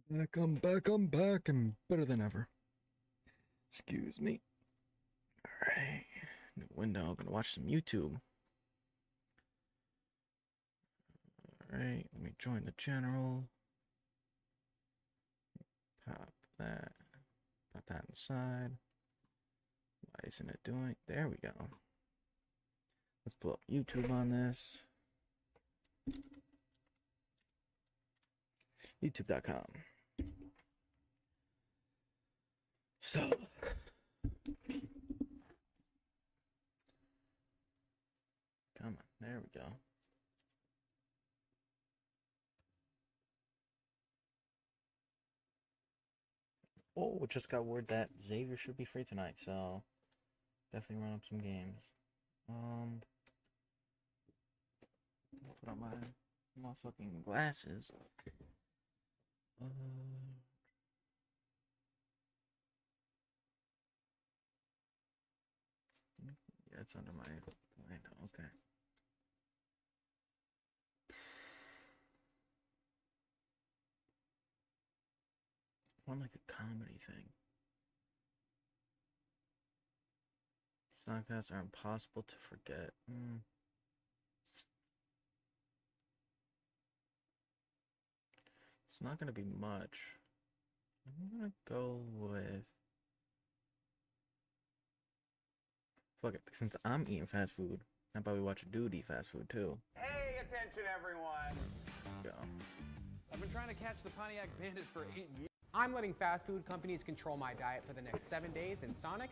I'm back, and better than ever. Excuse me. Alright. New window, I'm gonna watch some YouTube. Alright, let me join the general. Pop that. Put that inside. Why isn't it doing? There we go. Let's pull up YouTube on this. YouTube.com. So, come on, there we go. Oh, just got word that Xavier should be free tonight, so definitely run up some games. Put on my fucking glasses. Yeah, it's under my window. Okay. One like a comedy thing. Knockouts are impossible to forget. It's not gonna be much. I'm gonna go with. Fuck it. Since I'm eating fast food, how about we watch a dude eat fast food too? Hey, attention everyone! Go. I've been trying to catch the Pontiac Bandit for 8 years. I'm letting fast food companies control my diet for the next 7 days, and Sonic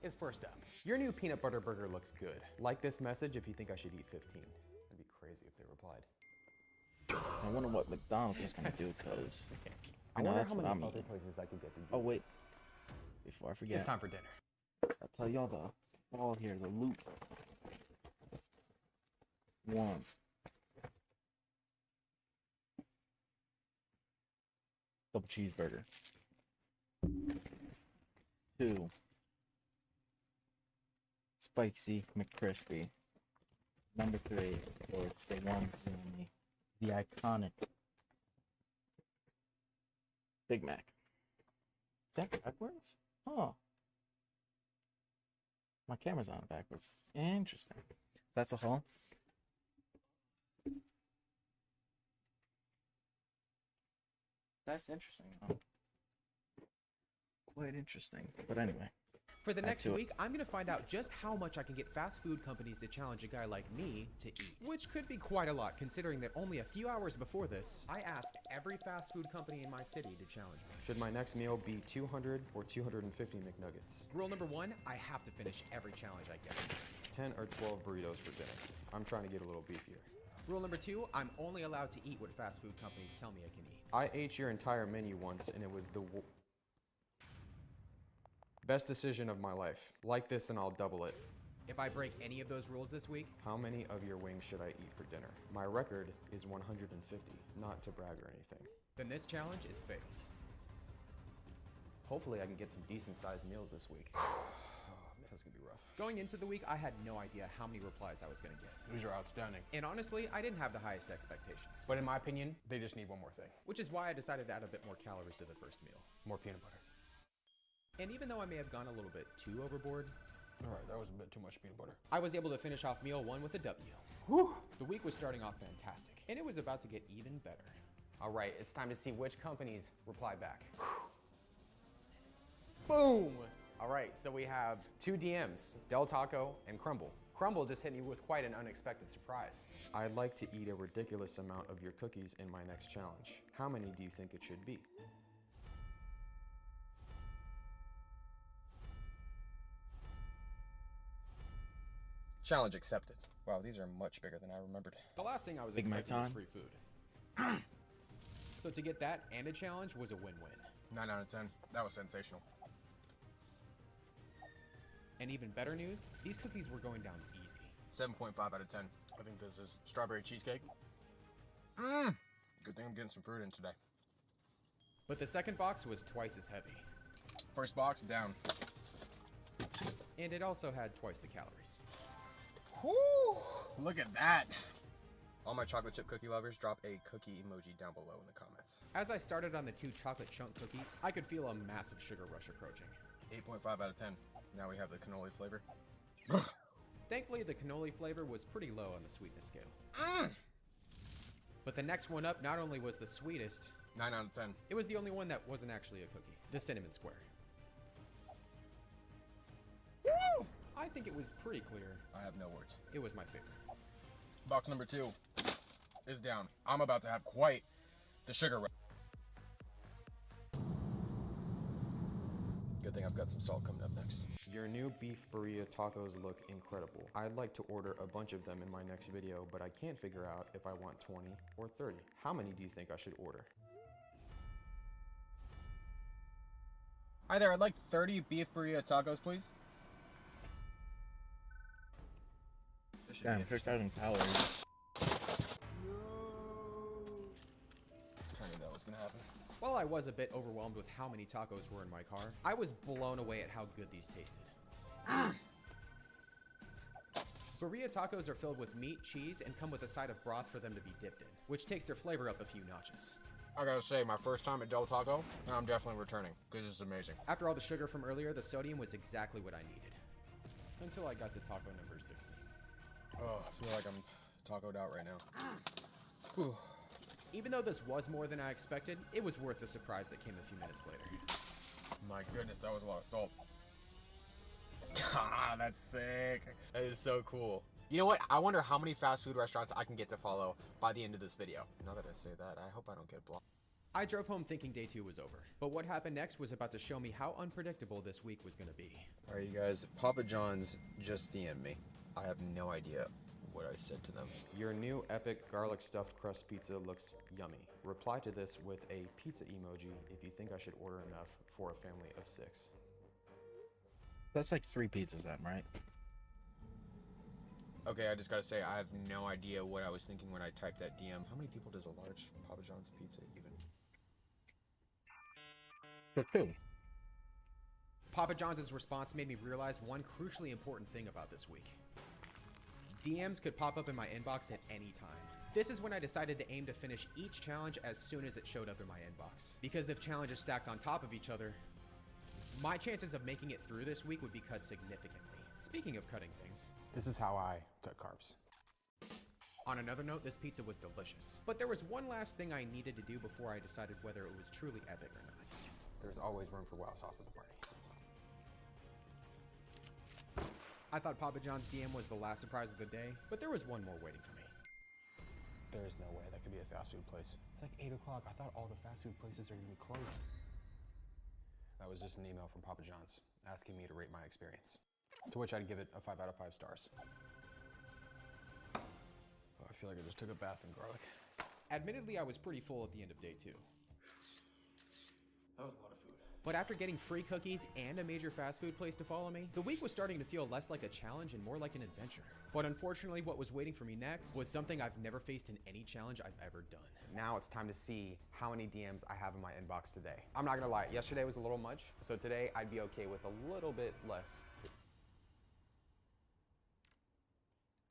is first up. Your new peanut butter burger looks good. Like this message if you think I should eat 15. That'd be crazy if they replied. So I wonder what McDonald's is gonna do, because I wonder how many I'm other eating. places I could get to do Oh wait, this. before I forget, It's time for dinner. I'll tell y'all the ball here, the loop. One. Double cheeseburger. 2. Spicy McCrispy. Number 3, of course, the one and only, the iconic Big Mac. Is that backwards? Oh. My camera's on backwards. Interesting. That's a haul. That's interesting. Huh? Quite interesting. But anyway. For the Back next to it. week, I'm going to find out just how much I can get fast food companies to challenge a guy like me to eat. Which could be quite a lot, considering that only a few hours before this, I asked every fast food company in my city to challenge me. Should my next meal be 200 or 250 McNuggets? Rule number 1, I have to finish every challenge I get. 10 or 12 burritos for dinner. I'm trying to get a little beefier. Rule number 2, I'm only allowed to eat what fast food companies tell me I can eat. I ate your entire menu once and it was the best decision of my life. Like this and I'll double it. If I break any of those rules this week, How many of your wings should I eat for dinner? My record is 150, not to brag or anything. then this challenge is failed. Hopefully I can get some decent sized meals this week. That's gonna be rough. Going into the week, I had no idea how many replies I was going to get. These are outstanding. And honestly, I didn't have the highest expectations. But in my opinion, they just need one more thing. Which is why I decided to add a bit more calories to the first meal. More peanut butter. And even though I may have gone a little bit too overboard, All right, that was a bit too much peanut butter. I was able to finish off meal 1 with a W. Whew. The week was starting off fantastic, and it was about to get even better. All right, it's time to see which companies reply back. Boom! All right, so we have 2 DMs, Del Taco and Crumble. Crumble just hit me with quite an unexpected surprise. I'd like to eat a ridiculous amount of your cookies in my next challenge. How many do you think it should be? Challenge accepted. Wow, these are much bigger than I remembered. The last thing I was Big Mac expecting was time. free food. So to get that and a challenge was a win-win. 9 out of 10. That was sensational. And even better news, these cookies were going down easy. 7.5 out of 10. I think this is strawberry cheesecake. Good thing I'm getting some fruit in today. But the second box was twice as heavy. First box, down. And it also had twice the calories. Whew, look at that. All my chocolate chip cookie lovers, drop a cookie emoji down below in the comments. As I started on the 2 chocolate chunk cookies, I could feel a massive sugar rush approaching. 8.5 out of 10. Now we have the cannoli flavor. Thankfully, the cannoli flavor was pretty low on the sweetness scale. But the next one up not only was the sweetest, 9 out of 10. it was the only one that wasn't actually a cookie. The cinnamon square. Woo! I think it was pretty clear. I have no words. It was my favorite. Box number 2 is down. I'm about to have quite the sugar rush. Good thing I've got some salt coming up next. Your new beef burrito tacos look incredible. I'd like to order a bunch of them in my next video, but I can't figure out if I want 20 or 30. How many do you think I should order? Hi there, I'd like 30 beef burrito tacos, please. This should be Damn, interesting. 6,000 calories. I knew that was gonna happen. While I was a bit overwhelmed with how many tacos were in my car, I was blown away at how good these tasted. Burrito tacos are filled with meat, cheese, and come with a side of broth for them to be dipped in, which takes their flavor up a few notches. I gotta say, my first time at Del Taco, and I'm definitely returning, because this is amazing. After all the sugar from earlier, the sodium was exactly what I needed. Until I got to taco number 16. Oh, I feel like I'm tacoed out right now. Whew. Even though this was more than I expected, it was worth the surprise that came a few minutes later. My goodness, that was a lot of salt. Ah, that's sick. That is so cool. You know what? I wonder how many fast food restaurants I can get to follow by the end of this video. Now that I say that, I hope I don't get blocked. I drove home thinking day 2 was over. But what happened next was about to show me how unpredictable this week was going to be. All right, you guys, Papa John's just DM'd me. I have no idea what I said to them. Your new epic garlic stuffed crust pizza looks yummy. Reply to this with a pizza emoji if you think I should order enough for a family of 6. That's like 3 pizzas, then, right? Okay, I just gotta say, I have no idea what I was thinking when I typed that DM. How many people does a large Papa John's pizza even? For 2. Papa John's response made me realize one crucially important thing about this week. DMs could pop up in my inbox at any time. This is when I decided to aim to finish each challenge as soon as it showed up in my inbox. Because if challenges stacked on top of each other, my chances of making it through this week would be cut significantly. Speaking of cutting things, This is how I cut carbs. on another note, this pizza was delicious. But there was one last thing I needed to do before I decided whether it was truly epic or not. There's always room for wow sauce at the party. I thought Papa John's DM was the last surprise of the day, but there was one more waiting for me. There's no way that could be a fast food place. It's like 8 o'clock. I thought all the fast food places are gonna be closed. That was just an email from Papa John's asking me to rate my experience. To which I'd give it a 5 out of 5 stars. Oh, I feel like I just took a bath in garlic. Admittedly, I was pretty full at the end of day 2. That was a lot of food. But after getting free cookies and a major fast food place to follow me, the week was starting to feel less like a challenge and more like an adventure. But unfortunately, what was waiting for me next was something I've never faced in any challenge I've ever done. Now it's time to see how many DMs I have in my inbox today. I'm not gonna lie, yesterday was a little much, so today I'd be okay with a little bit less food.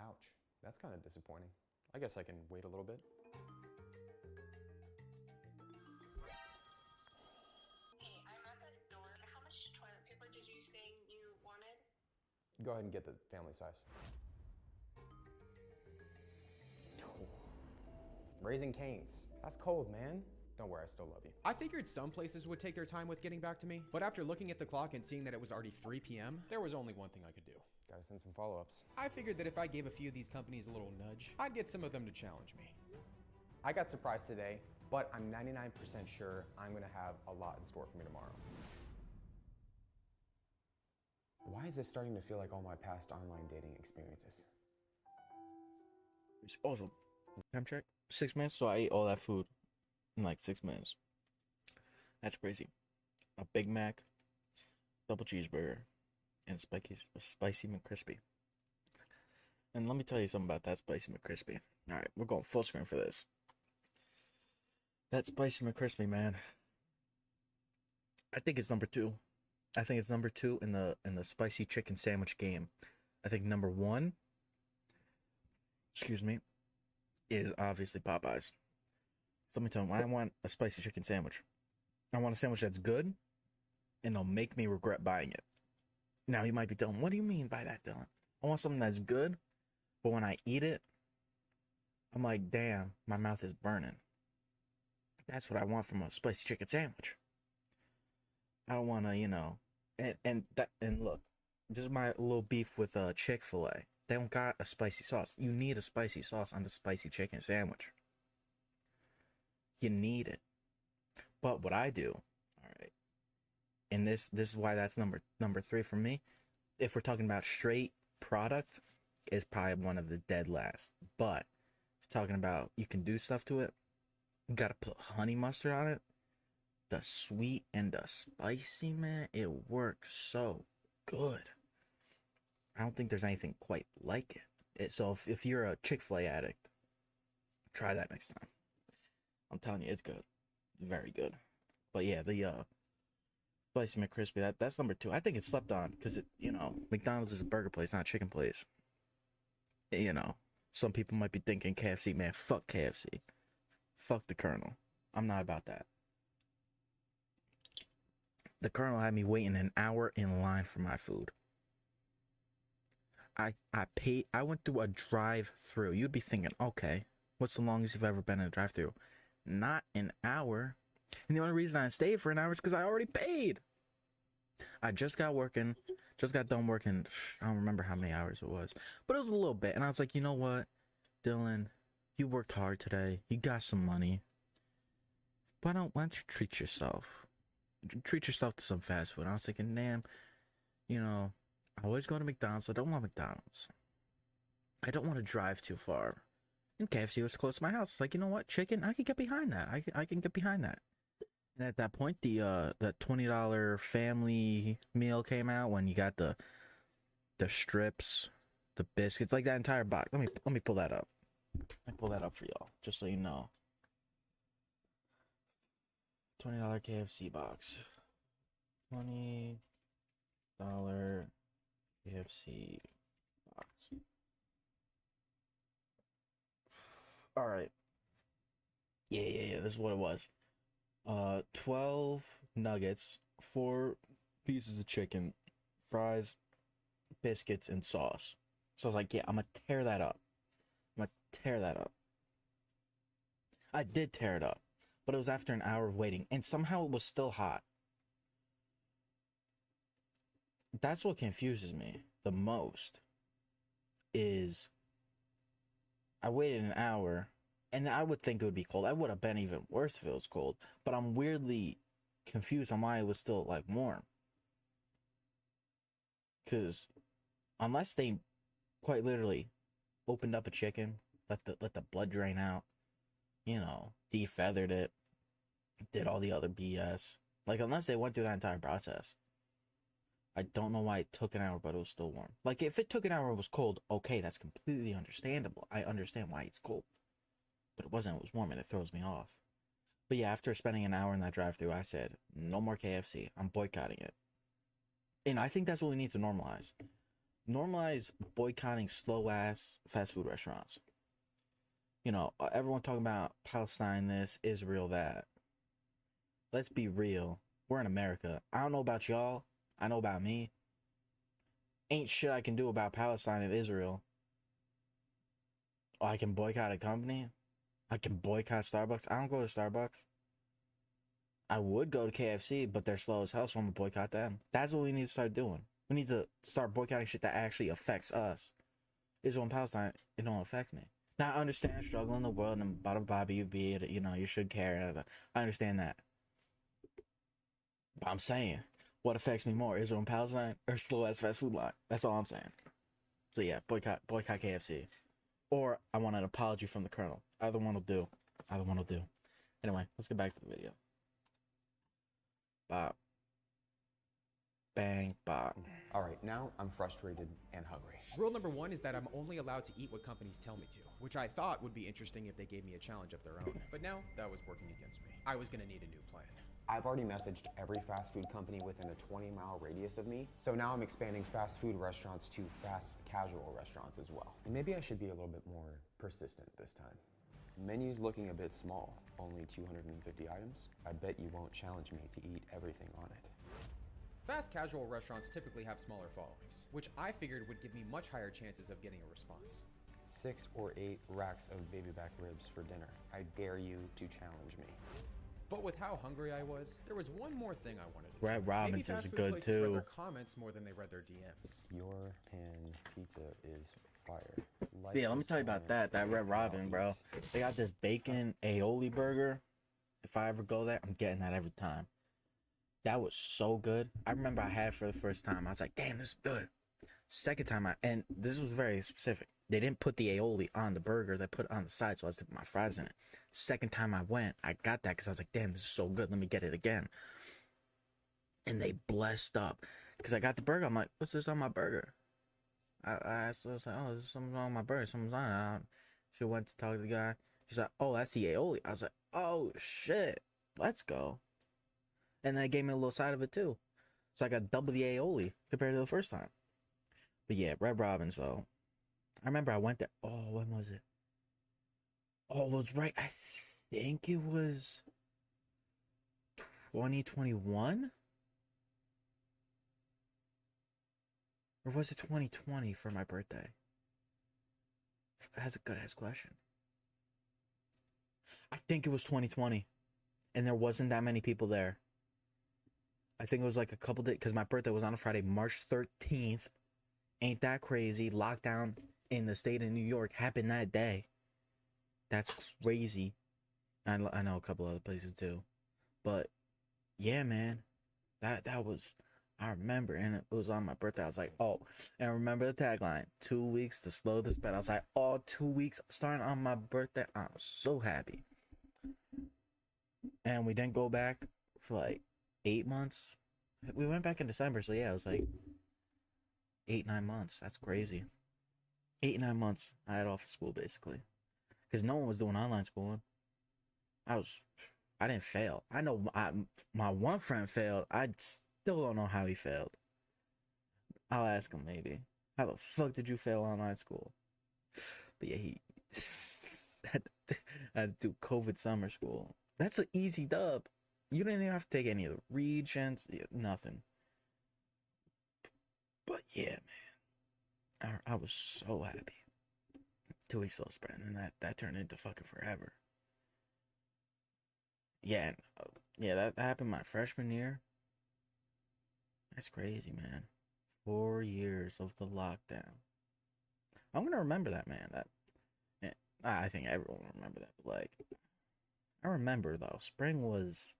Ouch, that's kind of disappointing. I guess I can wait a little bit. Hey, I'm at the store. How much toilet paper did you say you wanted? Go ahead and get the family size. Raising Cane's. That's cold, man. Don't worry, I still love you. I figured some places would take their time with getting back to me, but after looking at the clock and seeing that it was already 3 p.m., there was only one thing I could do. Gotta send some follow-ups. I figured that if I gave a few of these companies a little nudge, I'd get some of them to challenge me. I got surprised today, but I'm 99% sure I'm gonna have a lot in store for me tomorrow. Why is this starting to feel like all my past online dating experiences? It's awesome. Time check. 6 minutes, so I ate all that food in like 6 minutes. That's crazy. A Big Mac, double cheeseburger, and spicy McCrispy. And let me tell you something about that spicy McCrispy. All right, we're going full screen for this. That spicy McCrispy, man. I think it's number 2. I think it's number 2 in the spicy chicken sandwich game. I think number 1, excuse me, is obviously Popeyes. So let me tell you, when I want a spicy chicken sandwich, I want a sandwich that's good and it'll make me regret buying it. Now you might be Dylan, what do you mean by that, Dylan? I want something that's good, but when I eat it, I'm like, damn, my mouth is burning. That's what I want from a spicy chicken sandwich. I don't want to, and look, this is my little beef with Chick-fil-A. They don't got a spicy sauce. You need a spicy sauce on the spicy chicken sandwich. You need it. But what I do, all right, and this is why that's number 3 for me. If we're talking about straight product, is probably one of the dead last. But talking about you can do stuff to it, you gotta put honey mustard on it. The sweet and the spicy, man, it works so good. I don't think there's anything quite like it. So if you're a Chick-fil-A addict, try that next time. I'm telling you, it's good. Very good. But yeah, the spicy McCrispy, that's number 2. I think it's slept on because McDonald's is a burger place, not a chicken place. Some people might be thinking KFC, man, fuck KFC. Fuck the Colonel. I'm not about that. The Colonel had me waiting an hour in line for my food. I went through a drive-through. You'd be thinking, okay, what's the longest you've ever been in a drive-through? Not an hour. And the only reason I stayed for an hour is because I already paid. I just got done working. I don't remember how many hours it was, but it was a little bit. And I was like, you know what, Dylan, you worked hard today. You got some money. Why don't you treat yourself? Treat yourself to some fast food. I was thinking, damn, I always go to McDonald's. So I don't want McDonald's. I don't want to drive too far. And KFC was close to my house. Like, you know what, chicken, I can get behind that. I can get behind that. And at that point, the $20 family meal came out when you got the strips, the biscuits, like that entire box. Let me pull that up. Let me pull that up for y'all, just so you know. $20 KFC box. $20 KFC box. All right. Yeah. This is what it was. 12 nuggets, 4 pieces of chicken, fries, biscuits, and sauce. So I was like, yeah, I'm gonna tear that up. I did tear it up, but it was after an hour of waiting, and somehow it was still hot. That's what confuses me the most, is I waited an hour, and I would think it would be cold. I would have been even worse if it was cold, but I'm weirdly confused on why it was still, like, warm. Because unless they quite literally opened up a chicken, let the blood drain out, defeathered it, did all the other BS. Like, unless they went through that entire process, I don't know why it took an hour, but it was still warm. Like, if it took an hour and it was cold, okay, that's completely understandable. I understand why it's cold. But it wasn't. It was warm, and it throws me off. But yeah, after spending an hour in that drive-thru, I said, no more KFC. I'm boycotting it. And I think that's what we need to normalize. Normalize boycotting slow-ass fast food restaurants. Everyone talking about Palestine this, Israel that. Let's be real. We're in America. I don't know about y'all. I know about me. Ain't shit I can do about Palestine and Israel. I can boycott a company. I can boycott Starbucks. I don't go to Starbucks. I would go to KFC, but they're slow as hell, so I'm gonna boycott them. That's what we need to start doing. We need to start boycotting shit that actually affects us. Israel and Palestine, it don't affect me. Now, I understand struggle in the world and blah, blah, blah, be it, you should care. I understand that. But I'm saying, what affects me more, Israel and Palestine or slow-ass fast food line? That's all I'm saying. So yeah, boycott KFC. Or I want an apology from the Colonel. Either one will do. Anyway, let's get back to the video. Bop. Bang, bop. All right, now I'm frustrated and hungry. Rule number 1 is that I'm only allowed to eat what companies tell me to, which I thought would be interesting if they gave me a challenge of their own. But now, that was working against me. I was gonna need a new plan. I've already messaged every fast food company within a 20-mile radius of me, so now I'm expanding fast food restaurants to fast casual restaurants as well. And maybe I should be a little bit more persistent this time. Menu's looking a bit small, only 250 items. I bet you won't challenge me to eat everything on it. Fast casual restaurants typically have smaller followings, which I figured would give me much higher chances of getting a response. 6 or 8 racks of baby back ribs for dinner. I dare you to challenge me. But with how hungry I was, there was one more thing I wanted to Red try. Robin's Maybe is fast food good places read too. their comments more than they read their DMs. Your pan pizza is fire. Like Yeah, let me this tell you about comment, that Red I'll Robin, bro. eat. They got this bacon aioli burger. If I ever go there, I'm getting that every time. That was so good. I remember I had it for the first time. I was like, damn, this is good. Second time and this was very specific. They didn't put the aioli on the burger. They put it on the side, so I was dipping my fries in it. Second time I went, I got that because I was like, damn, this is so good. Let me get it again. And they blessed up. Because I got the burger. I'm like, what's this on my burger? I asked her, I was like, oh, there's something on my burger. Something's on it. She went to talk to the guy. She's like, oh, that's the aioli. I was like, oh, shit. Let's go. And they gave me a little side of it, too. So I got double the aioli compared to the first time. But yeah, Red Robin's, though. I remember I went there. Oh, when was it? Oh, it was right. I think it was 2021? Or was it 2020 for my birthday? That's a good ass question. I think it was 2020. And there wasn't that many people there. I think it was like a couple days, because my birthday was on a Friday, March 13th. Ain't that crazy? Lockdown in the state of New York happened that day. That's crazy. I know a couple other places too. But yeah, man. That was, I remember, and it was on my birthday. I was like, oh, and remember the tagline, 2 weeks to slow the spread. I was like, oh, 2 weeks starting on my birthday. I was so happy. And we didn't go back for like 8 months. We went back in December, so yeah, it was like 8-9 months. That's crazy. 8-9 months I had off of school basically, because no one was doing online schooling. I didn't fail. I know my one friend failed. I still don't know how he failed. I'll ask him maybe. How the fuck did you fail online school? But yeah, he had to do COVID summer school. That's an easy dub. You didn't even have to take any of the regents, nothing. But yeah, man, I was so happy. 2 weeks slow spread, and that turned into fucking forever. Yeah, and, yeah, that happened my freshman year. That's crazy, man. 4 years of the lockdown. I'm gonna remember that, man. Yeah, I think everyone will remember that. But like, I remember though, spring was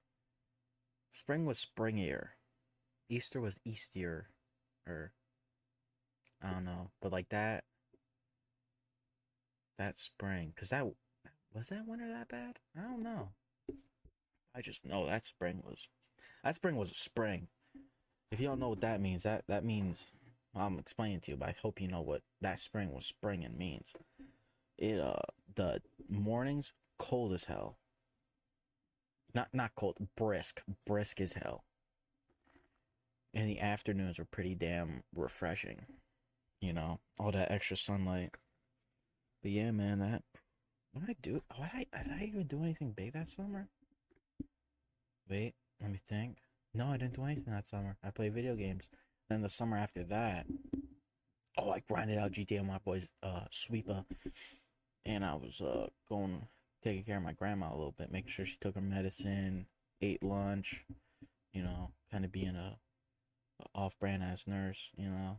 springier. Easter was Eastier, or I don't know, but like that spring, cause that winter that bad? I don't know. I just know that spring was a spring. If you don't know what that means, that means, I'm explaining to you, but I hope you know what that spring was springing means. It the mornings cold as hell. Not cold, brisk as hell. And the afternoons were pretty damn refreshing. You know, all that extra sunlight. But yeah, man, what did I do? Did I even do anything big that summer? Wait, let me think. No, I didn't do anything that summer. I played video games. Then the summer after that, I grinded out GTA with my boys, Sweepaa. And I was taking care of my grandma a little bit, making sure she took her medicine, ate lunch, you know, kind of being a off-brand ass nurse, you know.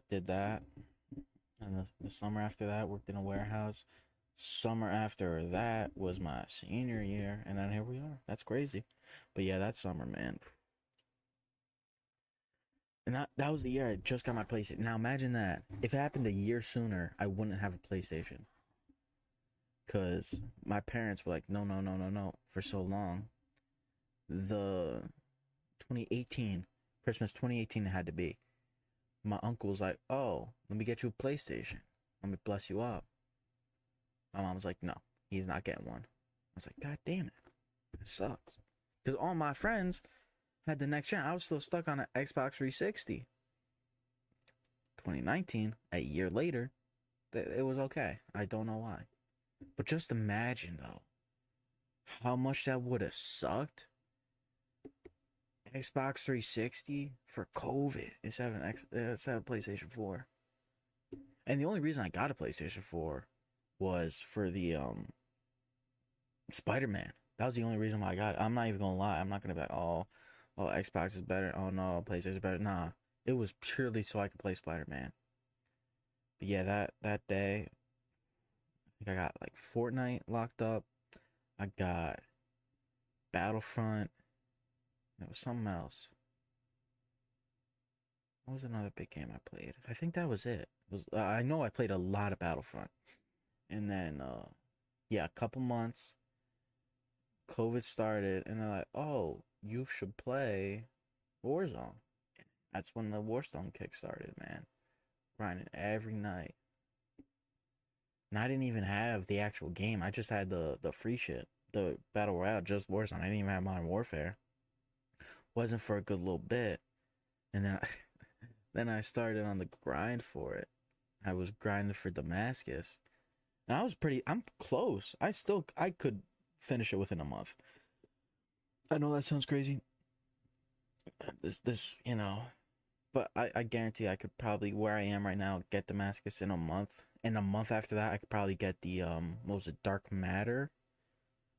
Did that. And the summer after that, worked in a warehouse. Summer after that was my senior year, and then here we are. That's crazy. But yeah, that summer, man. And that was the year I just got my PlayStation. Now imagine that. If it happened a year sooner, I wouldn't have a PlayStation. Because my parents were like, no, for so long. The 2018, Christmas 2018 it had to be. My uncle was like, oh, let me get you a PlayStation. Let me bless you up. My mom was like, no, he's not getting one. I was like, God damn it. It sucks. Because all my friends had the next gen. I was still stuck on an Xbox 360. 2019, a year later, it was okay. I don't know why. But just imagine though, how much that would have sucked. Xbox 360 for COVID instead of PlayStation 4. And the only reason I got a PlayStation 4 was for the Spider-Man. That was the only reason why I got it. I'm not even gonna lie. I'm not gonna be like, oh, Xbox is better. Oh no, PlayStation is better. Nah, it was purely so I could play Spider-Man. But yeah, that day, I think I got like Fortnite locked up. I got Battlefront. There was something else. What was another big game I played? I think that was it. I know I played a lot of Battlefront. And then yeah, a couple months COVID started and they're like, "Oh, you should play Warzone." That's when the Warzone kick started, man. Grinding every night. And I didn't even have the actual game. I just had the free shit. The Battle Royale, just Warzone. I didn't even have Modern Warfare. Wasn't for a good little bit. And then then I started on the grind for it. I was grinding for Damascus. And I'm close. I could finish it within a month. I know that sounds crazy. This, but I guarantee I could probably, where I am right now, get Damascus in a month. And a month after that, I could probably get the, what was it, Dark Matter?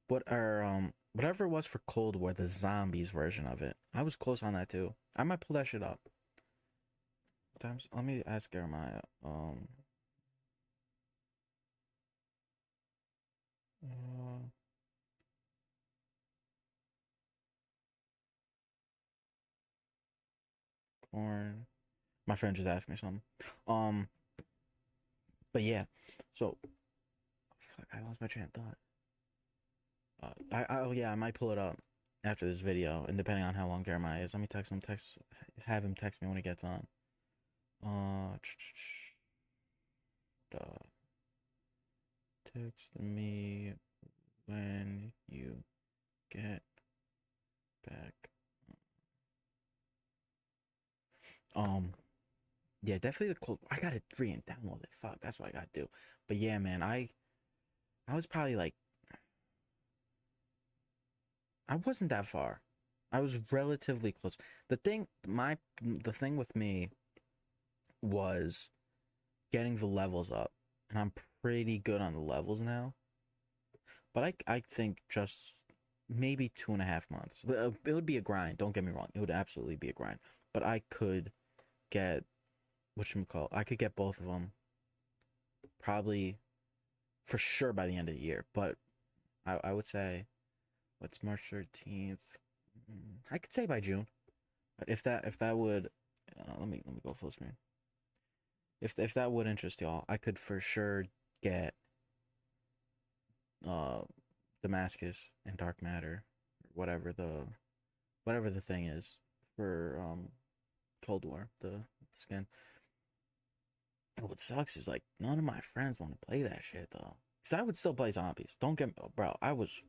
Whatever it was for Cold War, the zombies version of it. I was close on that too. I might pull that shit up. Let me ask Jeremiah. Corn. My friend just asked me something. But yeah. So, fuck, I lost my train of thought. Oh yeah, I might pull it up after this video, and depending on how long Jeremiah is, let me have him text me when he gets on. Text me when you get back. Yeah, definitely the cold. I got it free and download it. Fuck, that's what I gotta do. But yeah, man, I was probably like, I wasn't that far. I was relatively close. The thing with me was getting the levels up, and I'm pretty good on the levels now. But I think just maybe 2.5 months. It would be a grind. Don't get me wrong. It would absolutely be a grind. But I could get I could get both of them probably for sure by the end of the year. But I would say, what's March 13th? I could say by June. But if that would, let me go full screen. If that would interest y'all, I could for sure get Damascus and Dark Matter, whatever the thing is for Cold War, the skin. And what sucks is like none of my friends want to play that shit though. Cause I would still play zombies. Don't get me, bro. I was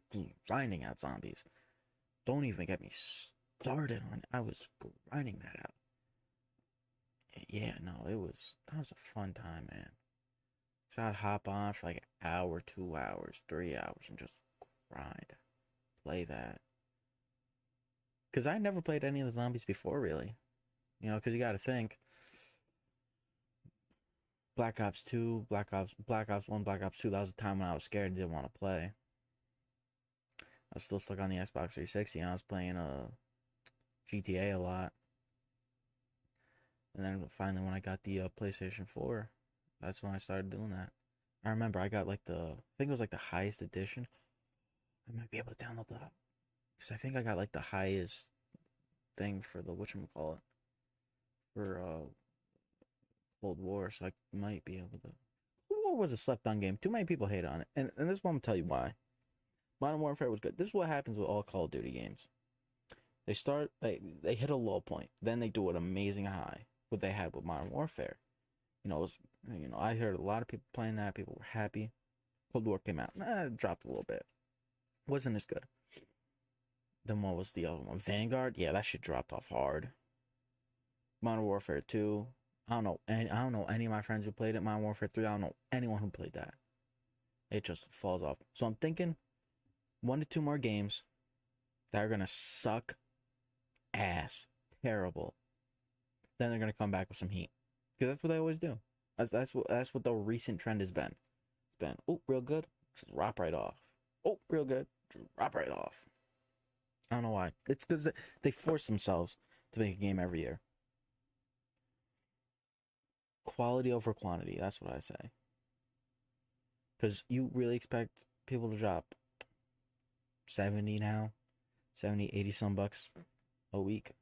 grinding out zombies. Don't even get me started on it. I was grinding that out. Yeah, no, that was a fun time, man. So I'd hop on for like an hour, 2 hours, 3 hours, and just grind, play that. Cause I never played any of the zombies before, really. Cause you got to think. Black Ops 2, Black Ops 1, Black Ops 2, that was a time when I was scared and didn't want to play. I was still stuck on the Xbox 360 and I was playing GTA a lot. And then finally when I got the PlayStation 4, that's when I started doing that. I remember I got like I think it was like the highest edition. I might be able to download that. Because I think I got like the highest thing for the whatchamacallit. For Cold War, so I might be able to. Cold War was a slept on game. Too many people hate on it. And this is what I'm gonna tell you why. Modern Warfare was good. This is what happens with all Call of Duty games. They hit a low point, then they do an amazing high. What they had with Modern Warfare. I heard a lot of people playing that, people were happy. Cold War came out. It dropped a little bit. Wasn't as good. Then what was the other one? Vanguard? Yeah, that shit dropped off hard. Modern Warfare 2. I don't know any of my friends who played it. Modern Warfare 3. I don't know anyone who played that. It just falls off. So I'm thinking 1 to 2 more games that are gonna suck ass, terrible. Then they're gonna come back with some heat, because that's what they always do. That's what the recent trend has been. It's been, oh, real good, drop right off. Oh, real good, drop right off. I don't know why. It's because they force themselves to make a game every year. Quality over quantity. That's what I say. Because you really expect people to drop 70 now, 70, 80 some bucks a week,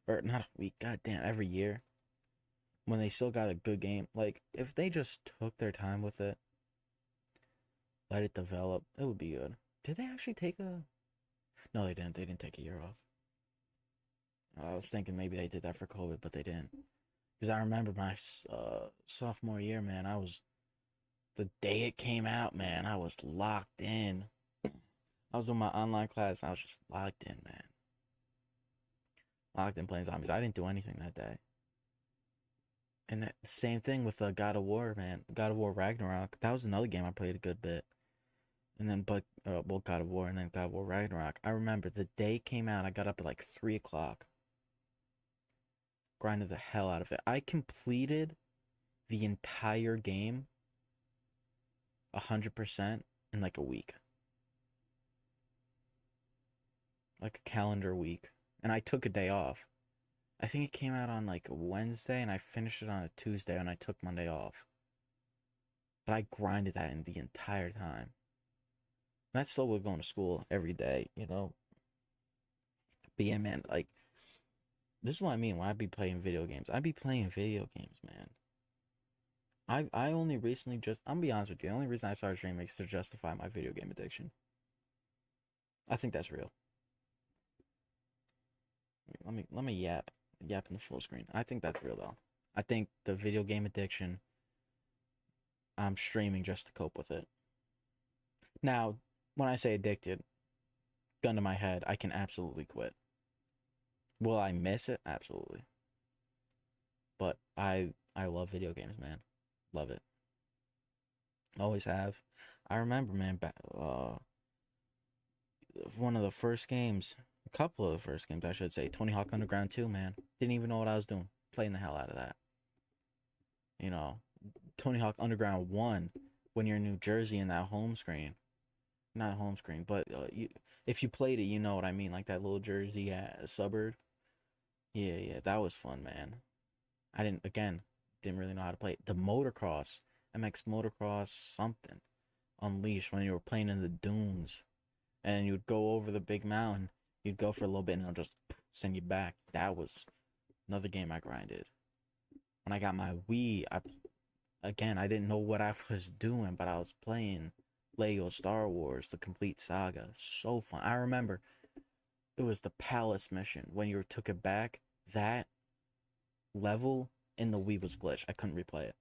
or not a week, goddamn, every year, when they still got a good game. Like, if they just took their time with it, let it develop, it would be good. Did they actually take a... No, they didn't. They didn't take a year off. I was thinking maybe they did that for COVID, but they didn't. Because I remember my sophomore year, man, the day it came out, man, I was locked in. I was in my online class, and I was just locked in, man. Locked in playing zombies. I didn't do anything that day. And that same thing with God of War, man. God of War Ragnarok. That was another game I played a good bit. And then, well, God of War and then God of War Ragnarok. I remember the day it came out, I got up at like 3 o'clock. Grinded the hell out of it. I completed the entire game 100% in like a week. Like a calendar week. And I took a day off. I think it came out on like a Wednesday, and I finished it on a Tuesday, and I took Monday off. But I grinded that in the entire time. And that's still with going to school every day, you know? But yeah, man, like, this is what I mean when I be playing video games. I be playing video games, man. I only recently I'm gonna be honest with you, the only reason I started streaming is to justify my video game addiction. I think that's real. Let me yap in the full screen. I think that's real though. I think the video game addiction, I'm streaming just to cope with it. Now, when I say addicted, gun to my head, I can absolutely quit. Will I miss it? Absolutely. But I love video games, man. Love it. Always have. I remember, man, one of the first games, a couple of the first games, I should say, Tony Hawk Underground 2, man. Didn't even know what I was doing. Playing the hell out of that. You know, Tony Hawk Underground 1, when you're in New Jersey in that home screen. Not a home screen, but if you played it, you know what I mean. Like that little Jersey suburb. Yeah, that was fun, man. I didn't really know how to play it. The motocross, MX motocross something, Unleashed, when you were playing in the dunes. And you'd go over the big mountain. You'd go for a little bit and it'll just send you back. That was another game I grinded. When I got my Wii, I didn't know what I was doing, but I was playing Lego Star Wars, the complete saga. So fun. I remember it was the palace mission. When you took it back, that level in the Wii was glitched. I couldn't replay it.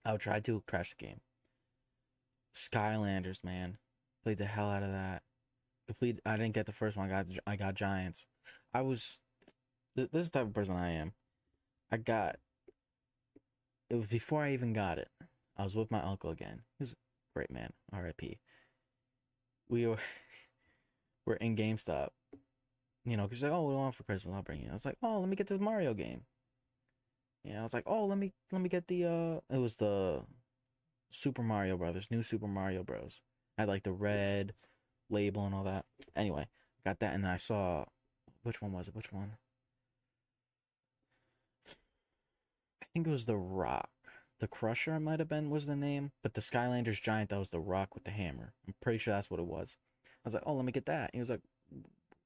I would try to crash the game. Skylanders, man. Played the hell out of that. I didn't get the first one. I got Giants. This is the type of person I am. It was before I even got it. I was with my uncle again. He was a great man. R.I.P. We're in GameStop. You know, because like, oh, what do you want for Christmas? I'll bring you. I was like, oh, let me get this Mario game. Yeah, I was like, oh, let me get the it was the Super Mario Brothers, new Super Mario Bros. I had like the red label and all that. Anyway, got that, and then I saw, which one was it? Which one? I think it was the Rock. The Crusher, it might have been, was the name. But the Skylanders Giant, that was the Rock with the hammer. I'm pretty sure that's what it was. I was like, oh, let me get that. He was like,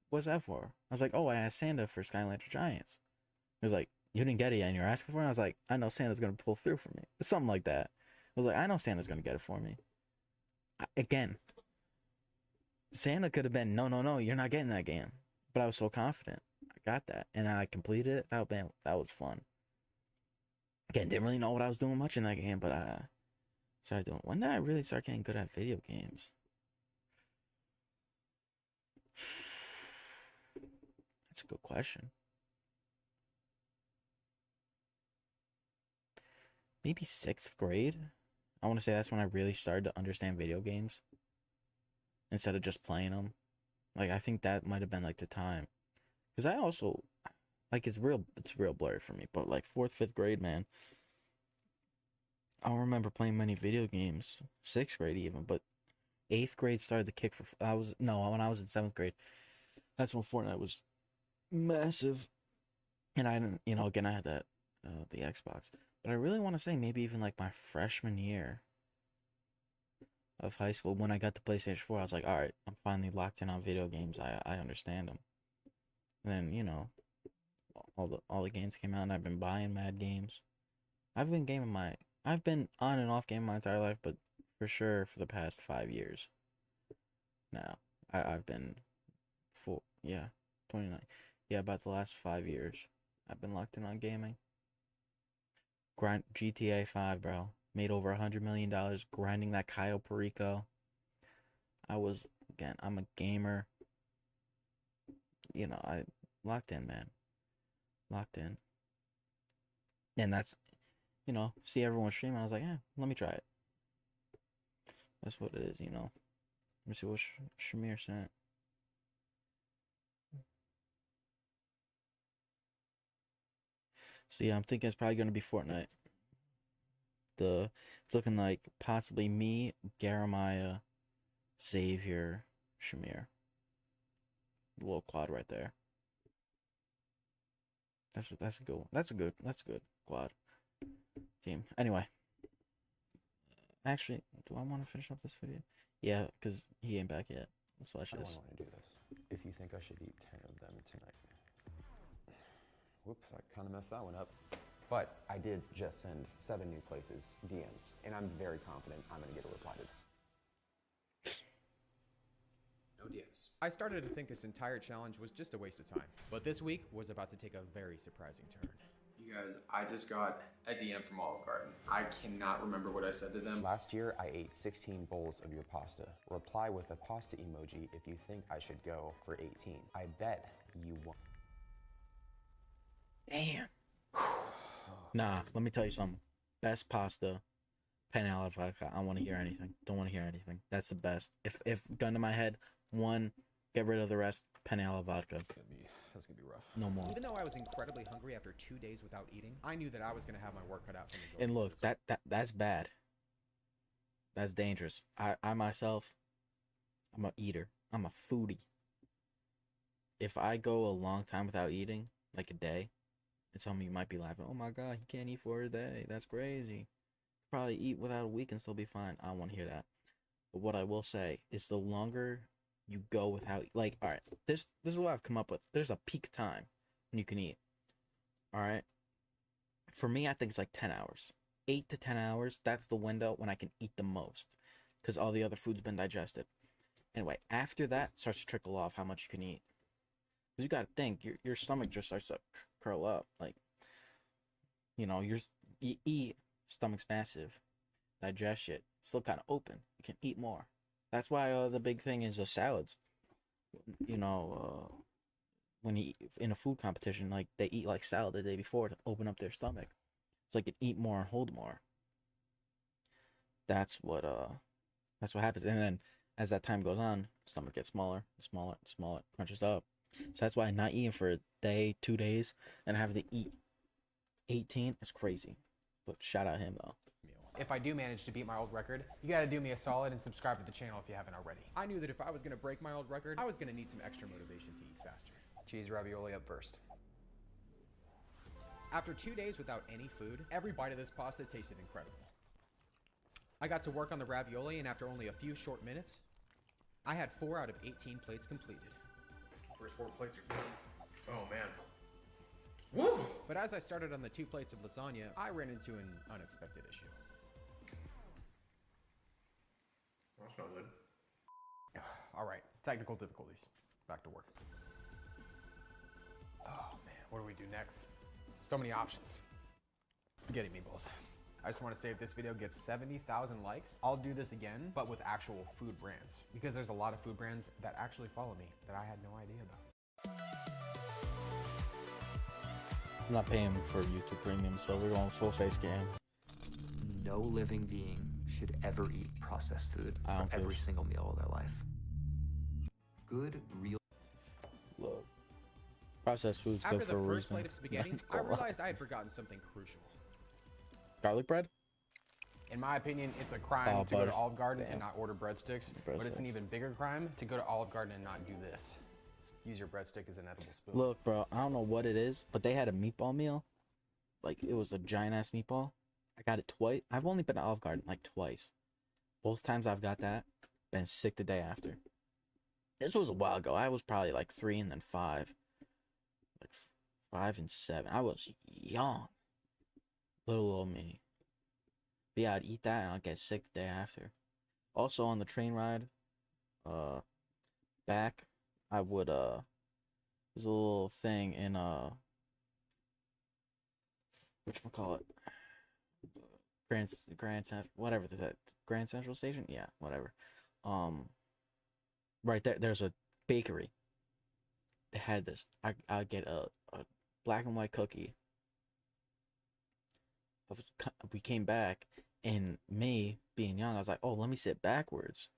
what's that for? I was like, oh, I asked Santa for Skylanders Giants. He was like, you didn't get it yet and you're asking for it? I was like, I know Santa's going to pull through for me. Something like that. I was like, I know Santa's going to get it for me. Again, Santa could have been, no, you're not getting that game. But I was so confident. I got that. And I completed it. That was fun. Again, didn't really know what I was doing much in that game, but I started doing. When did I really start getting good at video games? That's a good question. maybe 6th grade. I want to say that's when I really started to understand video games instead of just playing them. Like, I think that might have been like the time, because I also, like, it's real blurry for me, but like 4th, 5th grade, man, I don't remember playing many video games. 6th grade even, but 8th grade started the kick for. When I was in 7th grade, that's when Fortnite was massive, and I didn't, again, I had that the Xbox, but I really want to say maybe even like my freshman year of high school, when I got the PlayStation 4, I was like, all right, I'm finally locked in on video games. I understand them. And then, all the games came out, and I've been buying mad games. I've been on and off gaming my entire life, but for sure for the past 5 years now, I've been 29. Yeah, about the last 5 years, I've been locked in on gaming. Grind GTA 5, bro. Made over $100 million grinding that Cayo Perico. I'm a gamer. I locked in, man. Locked in. And that's, see everyone streaming. I was like, yeah, let me try it. That's what it is, Let me see what Shamir sent. So yeah, I'm thinking it's probably going to be Fortnite. It's looking like possibly me, Jeremiah, Xavier, Shamir. A little quad right there. That's a good one. That's a good quad team. Anyway, actually, do I want to finish up this video? Yeah, because he ain't back yet. Let's watch I this. don't want to do this. If you think I should eat 10 of them tonight. Whoops, I kind of messed that one up. But I did just send 7 new places DMs, and I'm very confident I'm going to get a reply to them. No DMs. I started to think this entire challenge was just a waste of time, but this week was about to take a very surprising turn. You guys, I just got a DM from Olive Garden. I cannot remember what I said to them. Last year, I ate 16 bowls of your pasta. Reply with a pasta emoji if you think I should go for 18. I bet you won't. Damn. Nah, let me tell you something. Best pasta, penne alla vodka. I don't want to hear anything. Don't want to hear anything. That's the best. If gun to my head, one, get rid of the rest. Penne alla vodka. That's gonna be rough. No more. Even though I was incredibly hungry after 2 days without eating, I knew that I was going to have my work cut out for me. And look, that's bad. That's dangerous. I myself, I'm a eater. I'm a foodie. If I go a long time without eating, like a day, and some of you might be laughing, oh my god, he can't eat for a day. That's crazy. Probably eat without a week and still be fine. I don't want to hear that. But what I will say is the longer you go without, like, all right, this is what I've come up with. There's a peak time when you can eat. All right. For me, I think it's like 10 hours. 8 to 10 hours. That's the window when I can eat the most, because all the other food's been digested. Anyway, after that starts to trickle off how much you can eat. Because you got to think, your stomach just starts to curl up. Like, you eat, stomach's massive. Digest it. Still kind of open. You can eat more. That's why the big thing is salads. When you eat in a food competition, like, they eat like salad the day before to open up their stomach. So they can eat more and hold more. That's what happens. And then as that time goes on, stomach gets smaller, smaller, smaller, crunches up. So that's why not eating for a day, 2 days, and having to eat 18 is crazy. But shout out him though. If I do manage to beat my old record, you gotta do me a solid and subscribe to the channel if you haven't already. I knew that if I was gonna break my old record, I was gonna need some extra motivation to eat faster. Cheese ravioli up first. After 2 days without any food, every bite of this pasta tasted incredible. I got to work on the ravioli, and after only a few short minutes, I had 4 out of 18 plates completed. First 4 plates are done. Oh man. Woo! But as I started on the 2 plates of lasagna, I ran into an unexpected issue. That's not good. All right, technical difficulties. Back to work. Oh man, what do we do next? So many options. Spaghetti meatballs. I just want to say if this video gets 70,000 likes, I'll do this again, but with actual food brands. Because there's a lot of food brands that actually follow me that I had no idea about. I'm not paying for YouTube Premium, so we're going full face game. no living being should ever eat processed food I for don't every think- single meal of their life. Good, real. Look, processed food's After good the for a first reason. plate of spaghetti, Not I gonna lie. realized I had forgotten something crucial. Garlic bread. In my opinion, it's a crime Oh, to go to butters. Olive Garden Yeah. and not order breadsticks, but it's an Breadsticks. even bigger crime to go to Olive Garden and not do this. Use your breadstick as an edible spoon. Look, bro, I don't know what it is, but they had a meatball meal. Like, it was a giant ass meatball. I got it twice. I've only been to Olive Garden like twice. Both times I've got that, been sick the day after. This was a while ago. I was probably like 3 and then 5. Like 5 and 7. I was young. Little old me. But yeah, I'd eat that and I'll get sick the day after. Also on the train ride, back, I would, there's a little thing in, whatchamacallit? Grand Central, whatever, that Grand Central Station? Yeah, whatever. Right there, there's a bakery. They had this. I'd get a black and white cookie. We came back, and me, being young, I was like, oh, let me sit backwards.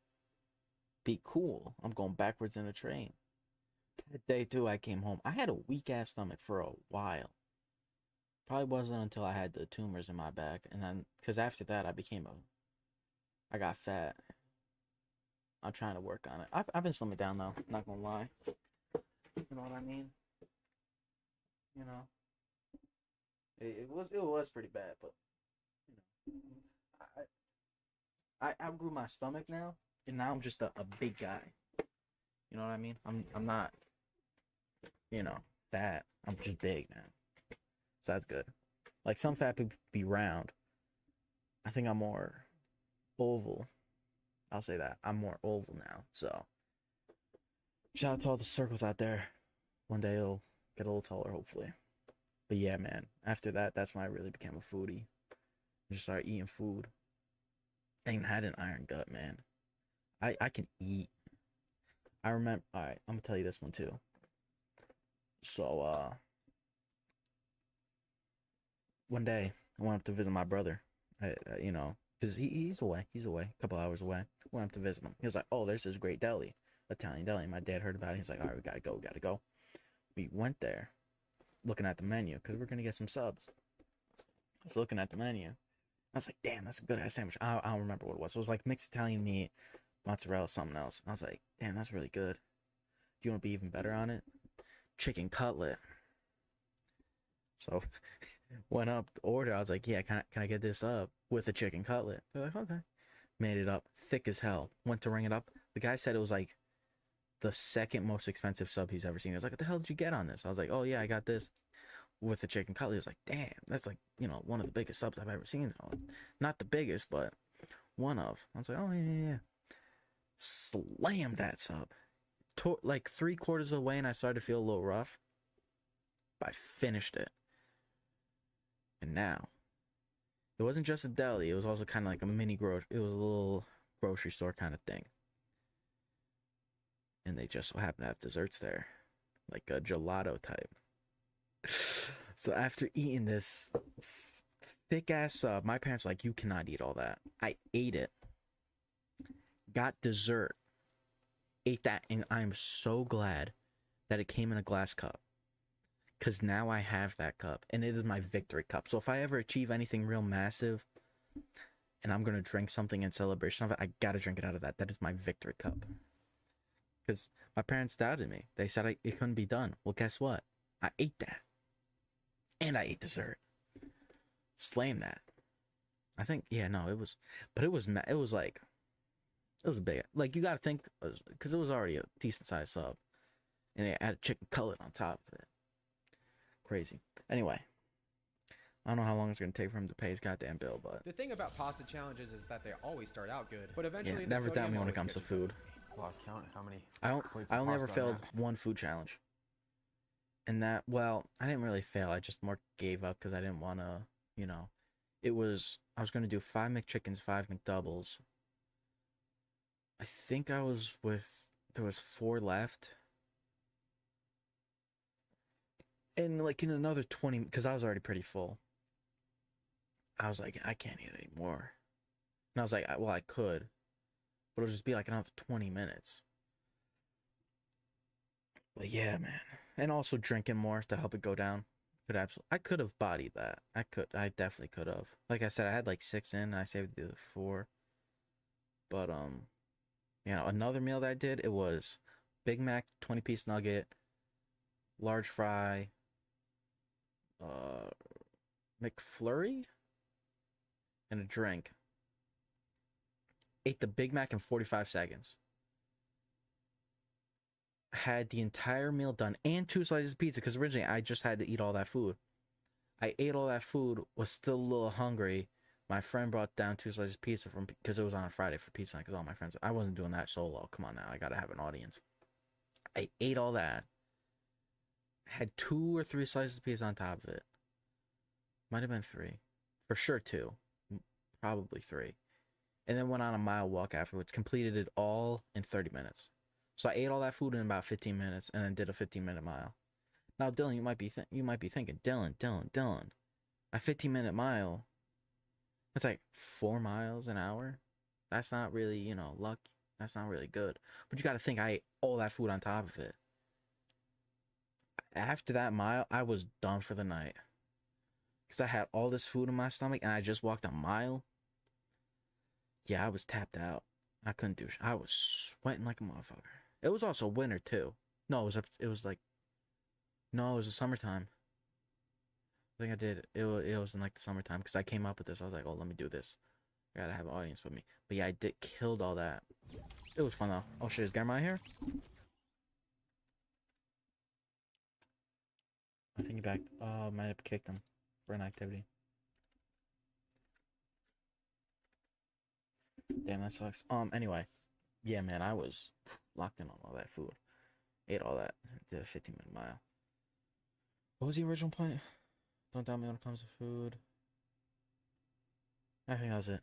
Be cool. I'm going backwards in the train. That day, too, I came home. I had a weak-ass stomach for a while. Probably wasn't until I had the tumors in my back, and then, because after that, I got fat. I'm trying to work on it. I've been slimming down, though. Not gonna lie. You know what I mean? You know? It was pretty bad, but, you know. I outgrew my stomach now, and now I'm just a big guy. You know what I mean? I'm not, you know, fat. I'm just big now. So that's good. Like, some fat people be round. I think I'm more oval. I'll say that. I'm more oval now. So, shout out to all the circles out there. One day it'll get a little taller, hopefully. But yeah, man. After that, that's when I really became a foodie. I just started eating food. I even had an iron gut, man. I can eat. I remember. Alright, I'm gonna tell you this one too. So, one day I went up to visit my brother. You know, because he's away. He's away, a couple hours away. Went up to visit him. He was like, "Oh, there's this great deli, Italian deli." My dad heard about it. He's like, "All right, we gotta go." We went there, looking at the menu because we're gonna get some subs. I was looking at the menu. I was like, "Damn, that's a good ass sandwich." I don't remember what it was. It was like mixed Italian meat, mozzarella, something else. I was like, "Damn, that's really good." Do you want to be even better on it? Chicken cutlet. So, went up to order. I was like, "Yeah, can I get this up with a chicken cutlet?" They're like, "Okay." Made it up, thick as hell. Went to ring it up. The guy said it was like the second most expensive sub he's ever seen. He was like, "What the hell did you get on this?" I was like, "Oh yeah, I got this with the chicken cutlet." He was like, "Damn, that's like, you know, one of the biggest subs I've ever seen." Not the biggest, but one of. I was like, "Oh yeah." Slammed that sub. Like 3/4 of the way, and I started to feel a little rough. But I finished it. And now, it wasn't just a deli. It was also kind of like a mini grocery. It was a little grocery store kind of thing. And they just so happen to have desserts there, like a gelato type. So after eating this thick ass sub, my parents were like, "You cannot eat all that." I ate it. Got dessert. Ate that, and I'm so glad that it came in a glass cup. Because now I have that cup, and it is my victory cup. So if I ever achieve anything real massive, and I'm going to drink something in celebration of it, I got to drink it out of that. That is my victory cup. Because my parents doubted me. They said it couldn't be done. Well, guess what? I ate that. And I ate dessert. Slammed that. I think, yeah, no, it was, but it was like, it was big. Like, you got to think, because it was already a decent sized sub. And it had a chicken cutlet on top of it. Crazy. Anyway, I don't know how long it's going to take for him to pay his goddamn bill, but The thing about pasta challenges is that they always start out good, but eventually yeah, the never doubt sodium me when it always comes to catches up. food. Lost count how many plates I of only ever pasta I failed had. one food challenge. And that, well, I didn't really fail. I just more gave up because I didn't want to, you know. I was going to do 5 McChickens, 5 McDoubles. I think there was 4 left. And like in another 20, because I was already pretty full. I was like, I can't eat anymore. And I was like, well, I could, but it'll just be like another 20 minutes. But yeah, man. And also drinking more to help it go down. I could have bodied that. I definitely could have. Like I said, I had like 6 in, I saved the 4. But another meal that I did, it was Big Mac, 20-piece nugget, large fry, McFlurry, and a drink. Ate the Big Mac in 45 seconds. Had the entire meal done and 2 slices of pizza because originally I just had to eat all that food. I ate all that food, was still a little hungry. My friend brought down 2 slices of pizza because it was on a Friday for pizza night because all my friends. I wasn't doing that solo. Come on now, I gotta have an audience. I ate all that. Had 2 or 3 slices of pizza on top of it. Might have been 3, for sure 2, probably 3, and then went on a mile walk afterwards. Completed it all in 30 minutes. So I ate all that food in about 15 minutes and then did a 15-minute mile. Now, Dylan, you might be thinking, Dylan, a 15-minute mile, that's like 4 miles an hour. That's not really, luck. That's not really good. But you got to think, I ate all that food on top of it. After that mile, I was done for the night. Because I had all this food in my stomach and I just walked a mile. Yeah, I was tapped out. I couldn't do shit. I was sweating like a motherfucker. It was also winter too. No, it was the summertime. I think I did. It was in like the summertime because I came up with this. I was like, oh, let me do this. I gotta have an audience with me. But yeah, I killed all that. It was fun though. Oh shit, is Gamma here? I think he backed. Might have kicked him for an activity. Damn, that sucks. Anyway. Yeah, man, I was locked in on all that food. Ate all that. Did a 15-minute mile. What was the original point? Don't doubt me when it comes to food. I think that was it.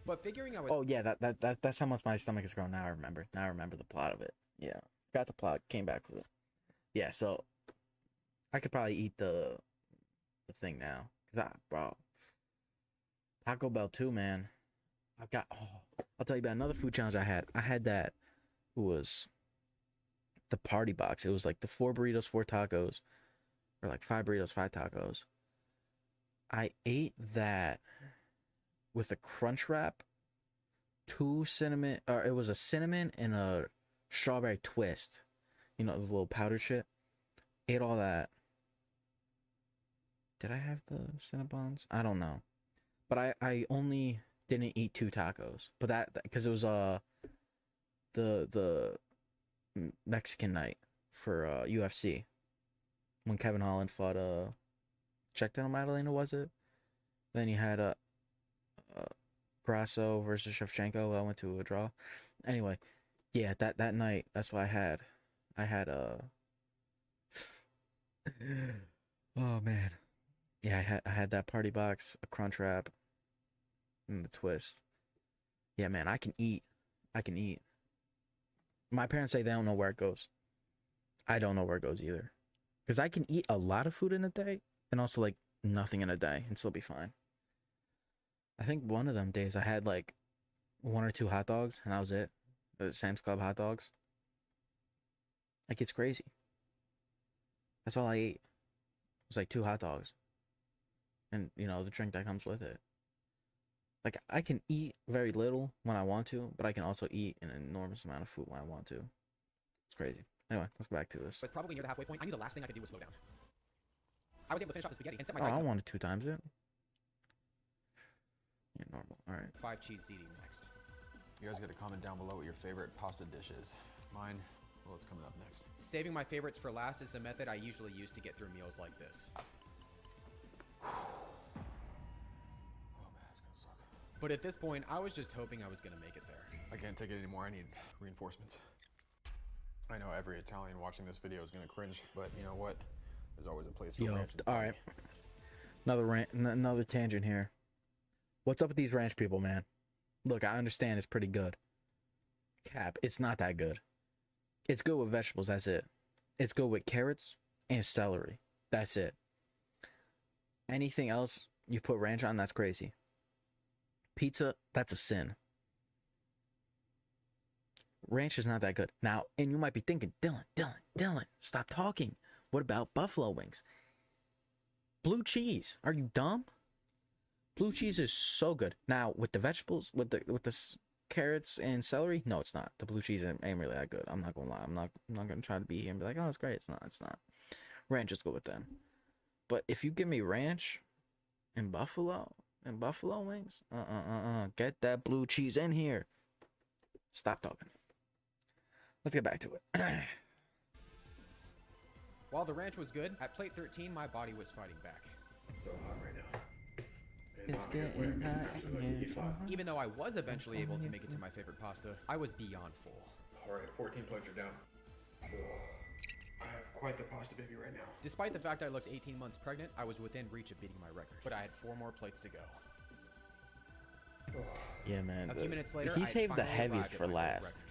But figuring I was Oh yeah, that's how much my stomach has grown. Now I remember. Now I remember the plot of it. Yeah, got the plot. Came back with it. Yeah, so I could probably eat the thing now. Bro, Taco Bell too, man. I'll tell you about another food challenge I had. I had that. It was the party box. It was like the 4 burritos, 4 tacos, or like 5 burritos, 5 tacos. I ate that with a crunch wrap, 2 cinnamon, or it was a cinnamon and a strawberry twist. The little powdered shit. Ate all that. Did I have the Cinnabons? I don't know. But I only didn't eat 2 tacos. But that because it was the Mexican night for UFC when Kevin Holland fought Checkdown Madalena, was it? Then you had Grasso versus Shevchenko. I went to a draw. Anyway, yeah, that night, that's what I had. I had oh man. Yeah, I had that party box, a crunch wrap, and the twist. Yeah, man, I can eat. My parents say they don't know where it goes. I don't know where it goes either. Because I can eat a lot of food in a day and also like nothing in a day and still be fine. I think one of them days I had like 1 or 2 hot dogs and that was it. The Sam's Club hot dogs. Like, it's crazy. That's all I ate. It was like 2 hot dogs. And, the drink that comes with it. Like, I can eat very little when I want to, but I can also eat an enormous amount of food when I want to. It's crazy. Anyway, let's go back to this. was probably near the halfway point. I knew the last thing I could do was slow down. I was able to finish off the spaghetti and set my Oh, sights I on wanted 2 times it. Yeah, normal. All right. 5 cheese ziti next. You guys got to comment down below what your favorite pasta dish is. Mine, well, it's coming up next. Saving my favorites for last is a method I usually use to get through meals like this. Oh man, it's gonna suck. But at this point, I was just hoping I was gonna make it there. I can't take it anymore. I need reinforcements. I know every Italian watching this video is gonna cringe, but you know what? There's always a place for ranch. All right. Another tangent here. What's up with these ranch people, man? Look, I understand it's pretty good. Cap, it's not that good. It's good with vegetables, that's it. It's good with carrots and celery. That's it. Anything else you put ranch on, that's crazy. Pizza, that's a sin. Ranch is not that good. Now, and you might be thinking, Dylan, stop talking. What about buffalo wings? Blue cheese. Are you dumb? Blue cheese is so good. Now, with the vegetables, with the carrots and celery, no, it's not. The blue cheese ain't really that good. I'm not gonna lie. I'm not gonna try to be here and be like, oh, it's great. It's not. It's not. Ranch is good with them. But if you give me ranch and buffalo wings, get that blue cheese in here. Stop talking. Let's get back to it. While the ranch was good, at plate 13, my body was fighting back. So hot right now. It's getting hot. Even though I was eventually able to make it to my favorite pasta, I was beyond full. All right, 14 plates are down. I have quite the pasta baby right now. Despite the fact I looked 18 months pregnant, I was within reach of beating my record, but I had 4 more plates to go. Yeah, man. A few minutes later, he I saved the finally heaviest arrived at for my last. record.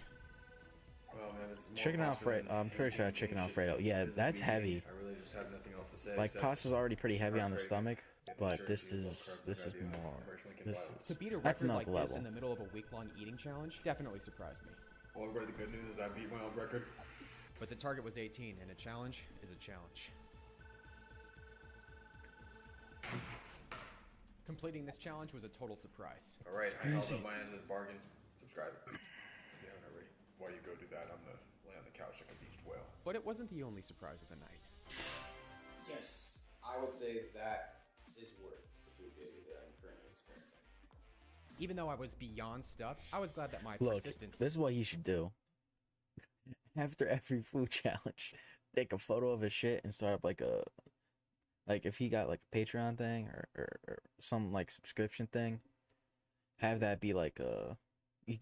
Well, man, this is more Chicken pasta Alfredo. than I'm pretty sure I had anything chicken should Alfredo. be. Yeah, This is that's BB. heavy. I really just have nothing else to say. Like except pasta's already pretty heavy on the crazy. stomach, Making but sure this to do is what this is I do more. personally can This buy. is, To beat a that's record enough like this level. in the middle of a week-long eating challenge definitely surprised me. Well, everybody, the good news is I beat my own record. But the target was 18, and a challenge is a challenge. Completing this challenge was a total surprise. All right, I held up my end of the bargain. Subscribe. If you haven't already. While you go do that, I'm gonna lay on the couch like a beached whale. But it wasn't the only surprise of the night. Yes, I would say that is worth the food baby that I'm currently experiencing. Even though I was beyond stuffed, I was glad that my Look, persistence... this is what you should do. After every food challenge, take a photo of his shit and start up like if he got like a Patreon thing or some like subscription thing, have that be like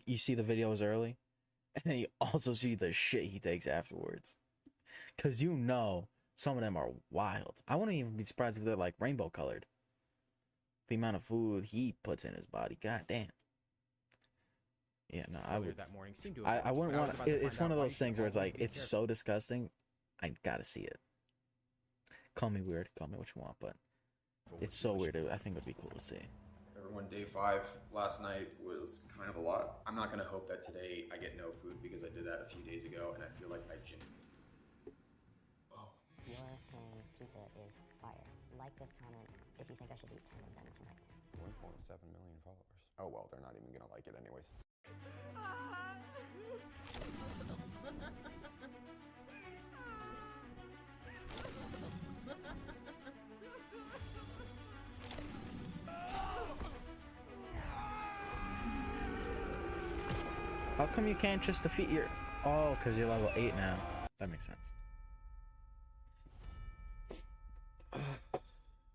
you see the videos early, and then you also see the shit he takes afterwards, cause you know some of them are wild. I wouldn't even be surprised if they're like rainbow colored. The amount of food he puts in his body, god damn. Yeah, no, I earlier would. that morning seemed to have I worked, wouldn't but was want. about to It's find one of out why those you should things where it's always like be it's careful. so disgusting. I gotta see it. Call me weird. Call me what you want, but it's so weird. I think it would be cool to see. Everyone, day 5 last night was kind of a lot. I'm not gonna hope that today I get no food because I did that a few days ago and I feel like I jinxed. Your pan pizza is fire. Like this comment if you think I should eat 10 of them tonight. 1.7 million followers. Oh well, they're not even gonna like it anyways. How come you can't just defeat your? Oh, because you're level 8 now. That makes sense.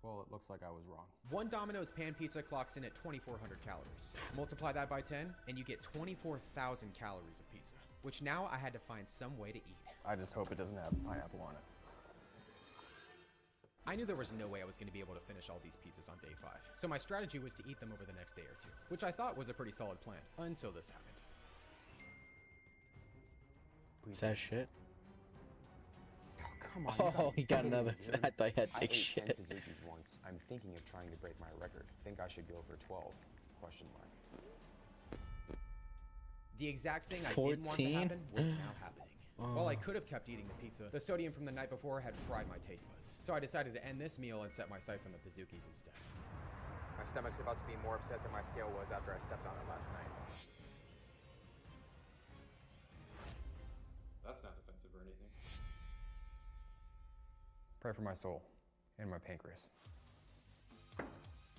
Well, it looks like I was wrong. One Domino's pan pizza clocks in at 2,400 calories. Multiply that by 10, and you get 24,000 calories of pizza, which now I had to find some way to eat. I just hope it doesn't have pineapple on it. I knew there was no way I was going to be able to finish all these pizzas on day 5, so my strategy was to eat them over the next day or two, which I thought was a pretty solid plan, until this happened. Says shit. Come on. Oh, he got another. I thought he had I dick ate 10 shit. Pizookies once. I'm thinking of trying to break my record. Think I should go for 12? Question mark. The exact thing I didn't want to 14? happen was now happening. While I could have kept eating the pizza, the sodium from the night before had fried my taste buds. So I decided to end this meal and set my sights on the Pizookies instead. My stomach's about to be more upset than my scale was after I stepped on it last night. That's not offensive or anything. Pray for my soul and my pancreas.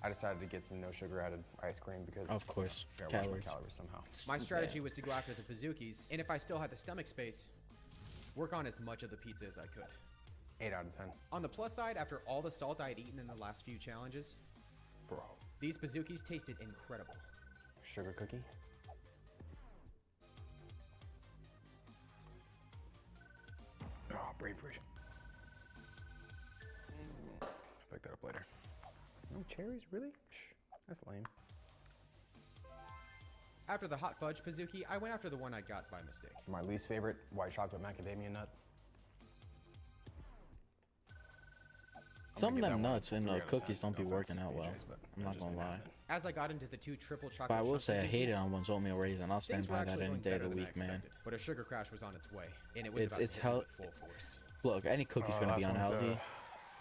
I decided to get some no sugar added ice cream because Of course, I gotta watch my calories. calories somehow. My strategy was to go after the Pizookies, and if I still had the stomach space, work on as much of the pizza as I could. 8 out of 10. On the plus side, after all the salt I had eaten in the last few challenges, Bro. these Pizookies tasted incredible. Sugar cookie? Oh, brain freeze. Pick that up later. No cherries, really? That's lame. After the hot fudge Pizookie, I went after the one I got by mistake. My least favorite, white chocolate macadamia nut. Some of get them that one nuts and 3 out of cookies 10. don't be No working offense, out well. BJ's, but I'm that not just gonna didn't lie. happen. As I got into the 2 triple chocolate But I will chunk say I hated Suzuki's, on one's oatmeal raisin. I'll stand things were by that actually any going day of better the than I week, man. expected. But a sugar crash was on its way, and it was It's- about it's to hit me hell- with full force. Look, any cookie's gonna be last one's, unhealthy,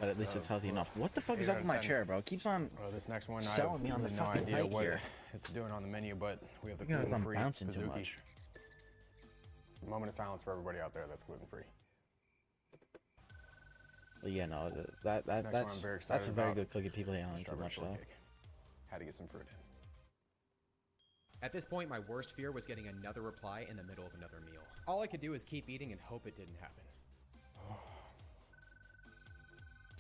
but at least it's healthy enough. What the fuck 8 is out up of with my 10. chair, bro? It keeps on This next one, I selling have me on the really no fucking idea height what here. it's doing on the menu, but we have the You guys, I'm gluten-free bouncing too Suzuki. much. A moment of silence for everybody out there that's gluten-free. But yeah, no, Next one I'm very that's excited a very about. good cookie. People hate on it too Strawberry much though. shortcake. Had to get some fruit in. At this point, my worst fear was getting another reply in the middle of another meal. All I could do is keep eating and hope it didn't happen.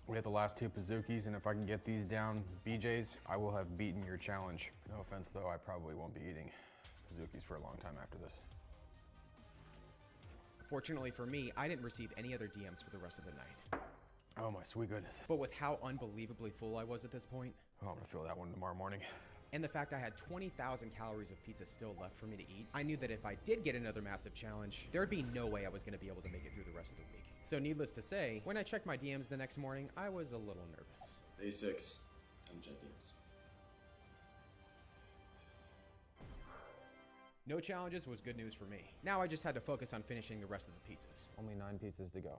We have the last 2 Pazookies, and if I can get these down, BJ's, I will have beaten your challenge. No offense, though, I probably won't be eating Pazookies for a long time after this. Fortunately for me, I didn't receive any other DMs for the rest of the night. Oh my sweet goodness. But with how unbelievably full I was at this point, Oh, I'm gonna feel that one tomorrow morning. and the fact I had 20,000 calories of pizza still left for me to eat, I knew that if I did get another massive challenge, there'd be no way I was going to be able to make it through the rest of the week. So needless to say, when I checked my DMs the next morning, I was a little nervous. Day 6. Unchecked DMs. No challenges was good news for me. Now I just had to focus on finishing the rest of the pizzas. Only 9 pizzas to go.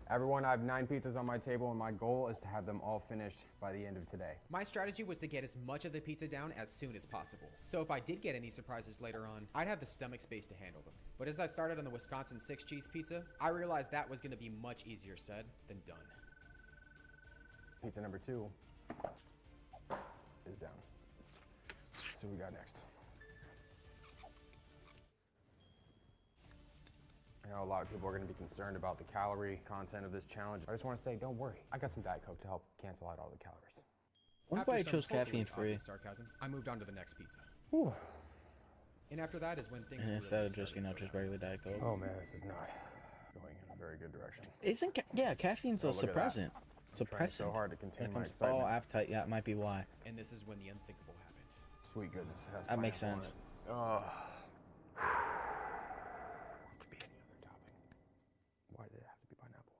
Everyone, I have 9 pizzas on my table, and my goal is to have them all finished by the end of today. My strategy was to get as much of the pizza down as soon as possible. So if I did get any surprises later on, I'd have the stomach space to handle them. But as I started on the Wisconsin 6-cheese pizza, I realized that was going to be much easier said than done. Pizza number 2 is down. So we got next. I know a lot of people are going to be concerned about the calorie content of this challenge. I just want to say, don't worry. I got some Diet Coke to help cancel out all the calories. What if After I some chose hopefully caffeine free obvious sarcasm, I moved on to the next pizza. Whew. And after that is when things instead really of just, you know, started to just go down. regular Diet Coke? Oh man, this is not going in a very good direction. Isn't yeah? Caffeine's a Oh, look at that. suppressant. I'm trying so Suppressant. hard to When contain it my comes to excitement. appetite, yeah, it might be why. And this is when the unthinkable happened. Sweet goodness. It has That makes pineapple sense. on it. It could be any other topping. Why did it have to be pineapple?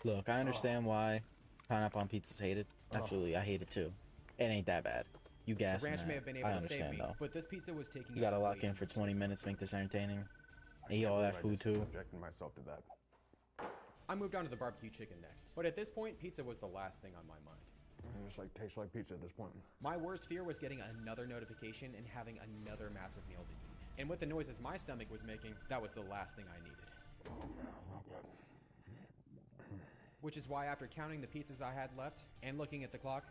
Look, I understand why pineapple on pizza's hated. Absolutely, I hate it too. It ain't that bad. You The gassing ranch may that. have been I able to understand save me, though. but this pizza was taking You gotta up lock way in too for much 20 space. minutes, make this entertaining. I Eat can't all that believe I food just too. Subjected myself to that. I moved on to the barbecue chicken next. But at this point, pizza was the last thing on my mind. It just like tastes like pizza at this point. My worst fear was getting another notification and having another massive meal to eat. And with the noises my stomach was making, that was the last thing I needed. Not good. Which is why after counting the pizzas I had left and looking at the clock,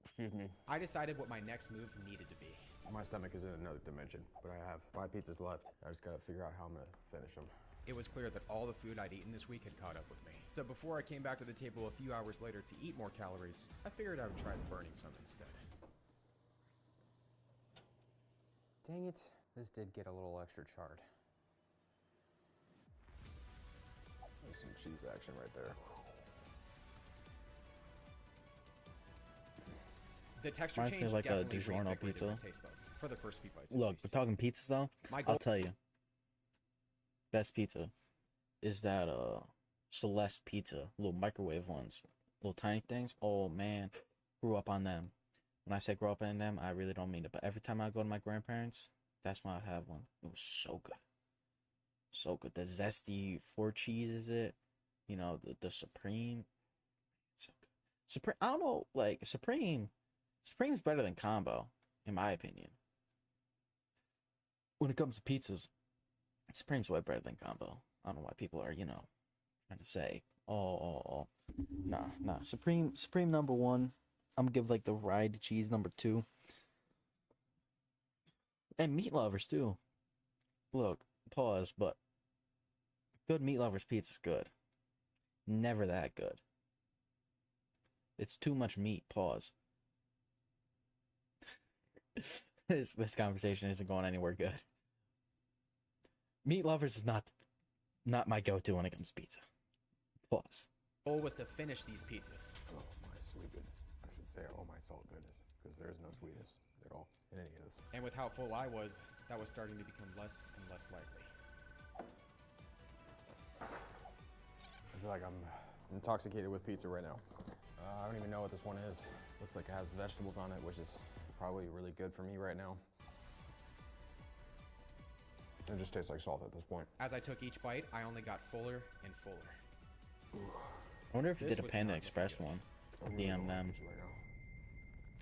Excuse me. I decided what my next move needed to be. My stomach is in another dimension, but I have 5 pizzas left. I just gotta figure out how I'm gonna finish them. It was clear that all the food I'd eaten this week had caught up with me. So before I came back to the table a few hours later to eat more calories, I figured I would try burning some instead. Dang it, this did get a little extra charred. There's some cheese action right there. The texture Reminds me change of like a definitely DiGiorno reinvigorated my pizza. taste buds for the first few bites. at Look, least. we're talking pizzas though. My goal I'll tell you. Best pizza is that Celeste pizza, little microwave ones, little tiny things. Oh man, grew up on them. When I say grow up on them, I really don't mean it. But every time I go to my grandparents, that's when I'd have one. It was so good, so good. The zesty 4 cheese is it? You know the Supreme. So good. Supreme. I don't know, like Supreme. Supreme's better than combo, in my opinion. When it comes to pizzas, Supreme's way better than combo. I don't know why people are, you know, trying to say, oh. Nah. Supreme number 1. I'm gonna give like the variety cheese number 2. And meat lovers too. Look, pause, but good meat lovers pizza's good. Never that good. It's too much meat, pause. This conversation isn't going anywhere good. Meat lovers is not my go-to when it comes to pizza. Pause. goal was to finish these pizzas. Oh my sweet goodness. I should say, oh my salt goodness, because there's no sweetness at all in any of this. And with how full I was, that was starting to become less and less likely. I feel like I'm intoxicated with pizza right now. I don't even know what this one is. Looks like it has vegetables on it, which is probably really good for me right now. It just tastes like salt at this point. As I took each bite, I only got fuller and fuller. I wonder if you This did a was Panda not Express looking one. I'm gonna DM go them. with pizza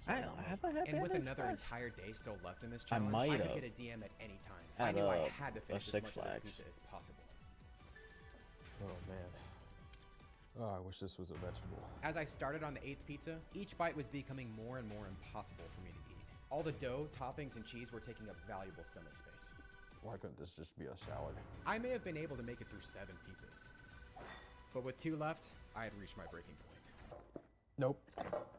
right now. Have I had And with Panda another Express? entire day still left in this I challenge, might could have. get a DM at any time. I At knew I a had to finish as Six much of this Flags. pizza as possible. Oh man. Oh, I wish this was a vegetable. As I started on the 8th pizza, each bite was becoming more and more impossible for me to eat. All the dough, toppings, and cheese were taking up valuable stomach space. Why couldn't this just be a salad? I may have been able to make it through 7 pizzas. But with 2 left, I had reached my breaking point. Nope,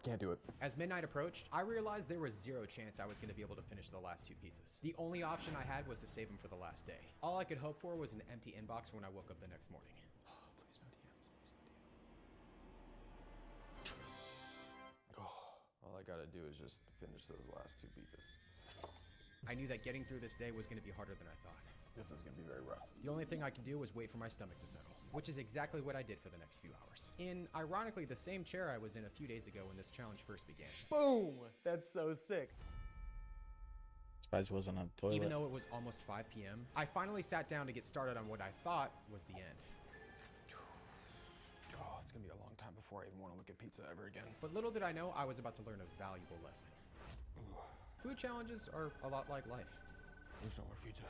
can't do it. As midnight approached, I realized there was 0 chance I was going to be able to finish the last 2 pizzas. The only option I had was to save them for the last day. All I could hope for was an empty inbox when I woke up the next morning. Please no DMs, please no DMs. All I gotta do is just finish those last 2 pizzas. I knew that getting through this day was going to be harder than I thought. This is gonna be very rough. The only thing I could do was wait for my stomach to settle, which is exactly what I did for the next few hours. In, ironically, the same chair I was in a few days ago when this challenge first began. Boom! That's so sick. Surprised it wasn't on the toilet. Even though it was almost 5 p.m., I finally sat down to get started on what I thought was the end. Oh, it's gonna be a long time before I even want to look at pizza ever again. But little did I know I was about to learn a valuable lesson. Food challenges are a lot like life. There's no more pizza.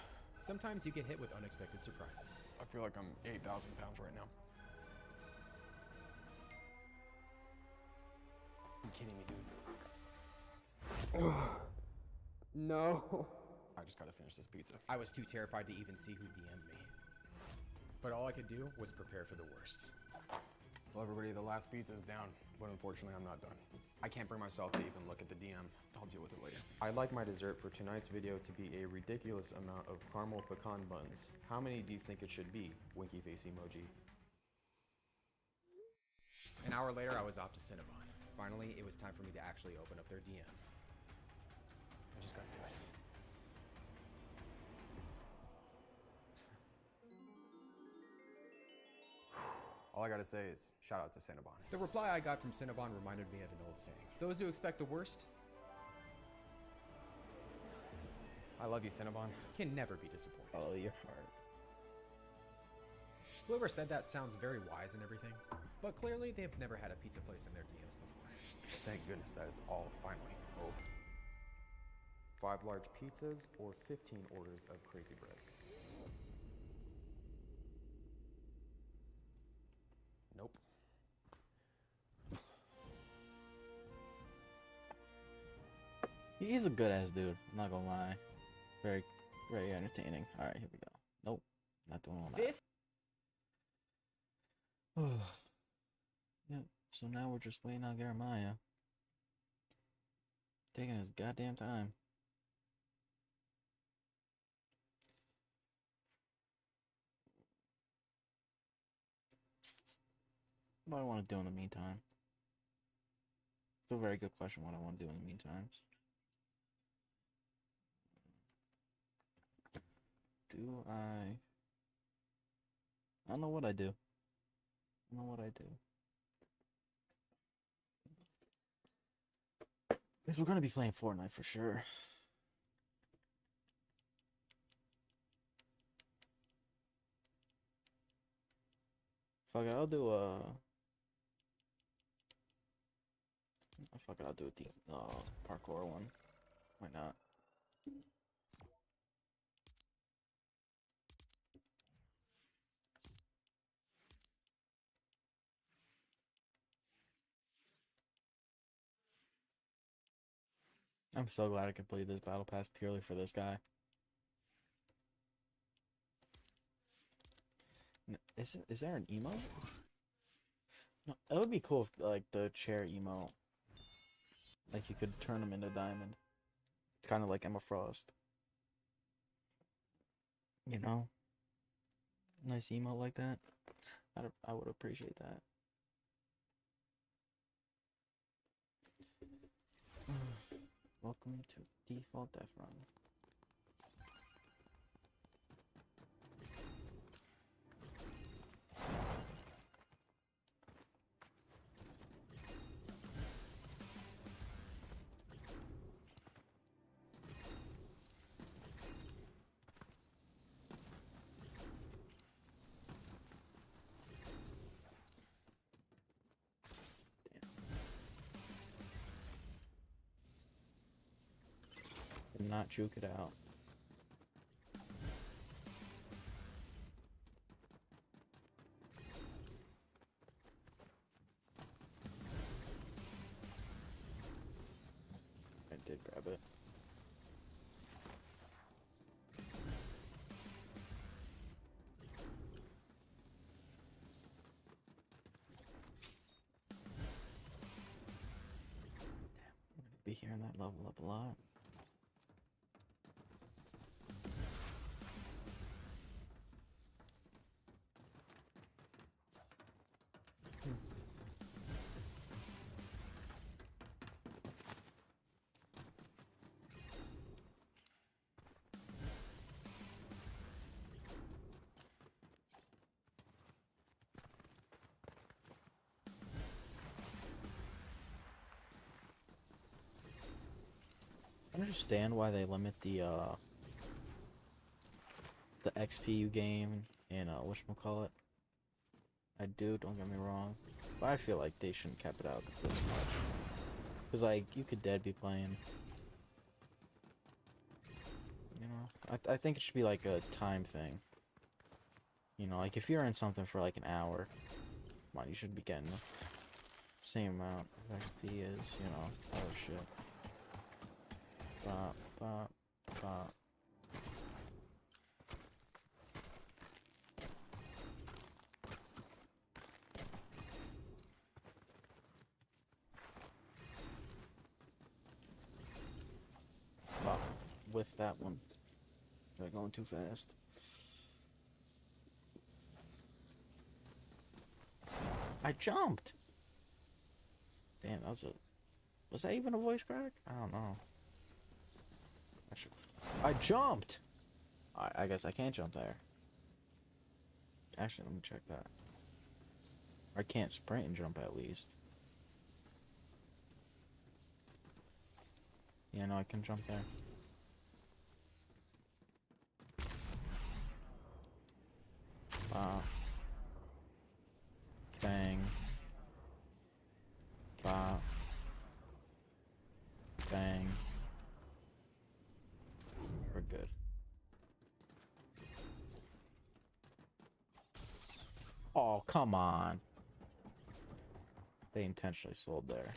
Sometimes you get hit with unexpected surprises. I feel like I'm 8,000 pounds right now. You kidding me, dude? No. I just gotta finish this pizza. I was too terrified to even see who DM'd me. But all I could do was prepare for the worst. Well, everybody, the last pizza's down, but unfortunately, I'm not done. I can't bring myself to even look at the DM. I'll deal with it later. I'd like my dessert for tonight's video to be a ridiculous amount of caramel pecan buns. How many do you think it should be? Winky face emoji. An hour later, I was off to Cinnabon. Finally, it was time for me to actually open up their DM. I just gotta do it. All I gotta say is shout out to Cinnabon. The reply I got from Cinnabon reminded me of an old saying. Those who expect the worst I love you, Cinnabon. can never be disappointed. Follow your heart. Whoever said that sounds very wise and everything, but clearly they've never had a pizza place in their DMs before. Thank goodness that is all finally over. 5 large pizzas or 15 orders of crazy bread? Nope. He's a good ass dude. I'm not gonna lie. Very, very entertaining. All right, here we go. Nope, not doing all that. This Yep. So now we're just waiting on Jeremiah. Taking his goddamn time. What do I want to do in the meantime? It's a very good question. What I want to do in the meantime. Do I don't know what I do. I don't know what I do. Because we're gonna be playing Fortnite for sure. Fuck it, I'll do a. Fuck it, I'll do a parkour one. Why not? I'm so glad I could play this battle pass purely for this guy. Is there an emote? No, it would be cool if like the chair emote, like you could turn them into diamond. It's kind of like Emma Frost. You know, nice emote like that. I would appreciate that. Welcome to default death run. And not juke it out. I did grab it. Be hearing that level up a lot. I understand why they limit the XP you gain in whatchamacallit. I do, don't get me wrong. But I feel like they shouldn't cap it out this much. Cause like you could dead be playing. You know? I think it should be like a time thing. You know, like if you're in something for like an hour, come on, you should be getting the same amount of XP as, you know, other shit. Bop, bop, bop. Bop. Whiff that one. They're going too fast. I jumped! Damn, that was a... Was that even a voice crack? I don't know. I jumped! I guess I can't jump there. Actually, let me check that. I can't sprint and jump at least. Yeah, no, I can jump there. Bang. Bop. Bang. We're good. Oh, come on. They intentionally sold there.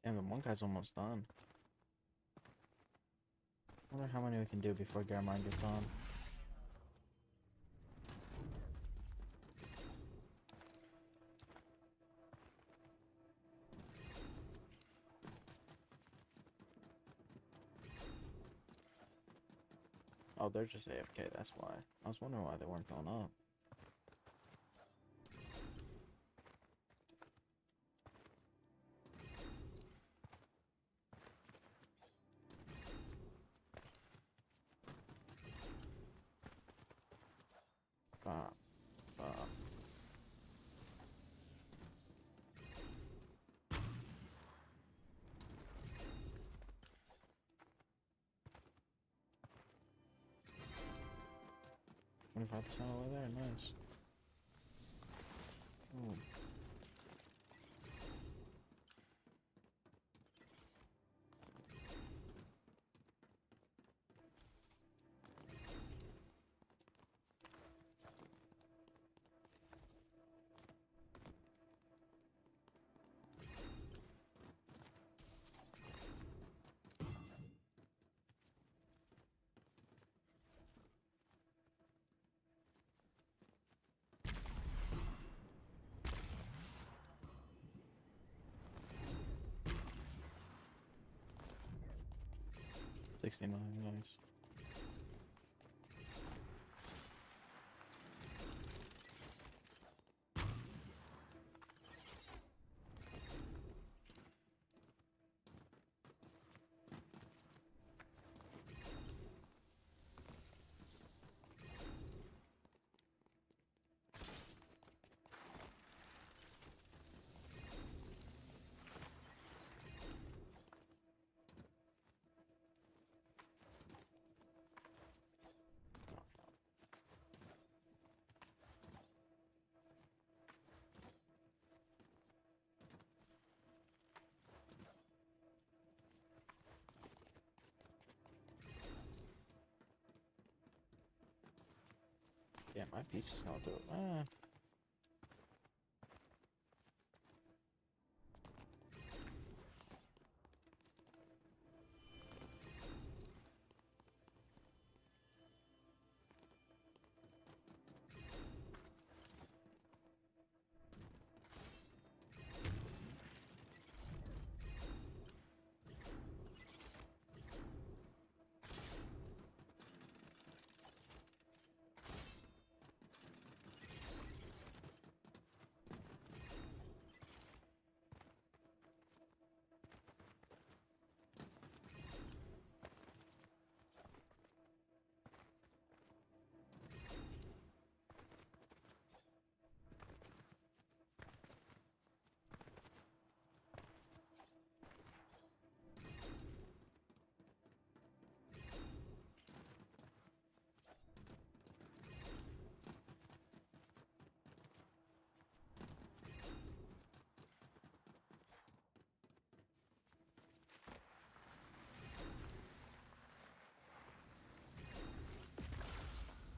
And the one guy's almost done. Wonder how many we can do before Garamond gets on. Oh, they're just AFK, that's why. I was wondering why they weren't going up. Bop, bop. $25% over there, nice. Ooh. 69, nice. Yeah, my piece is not dope.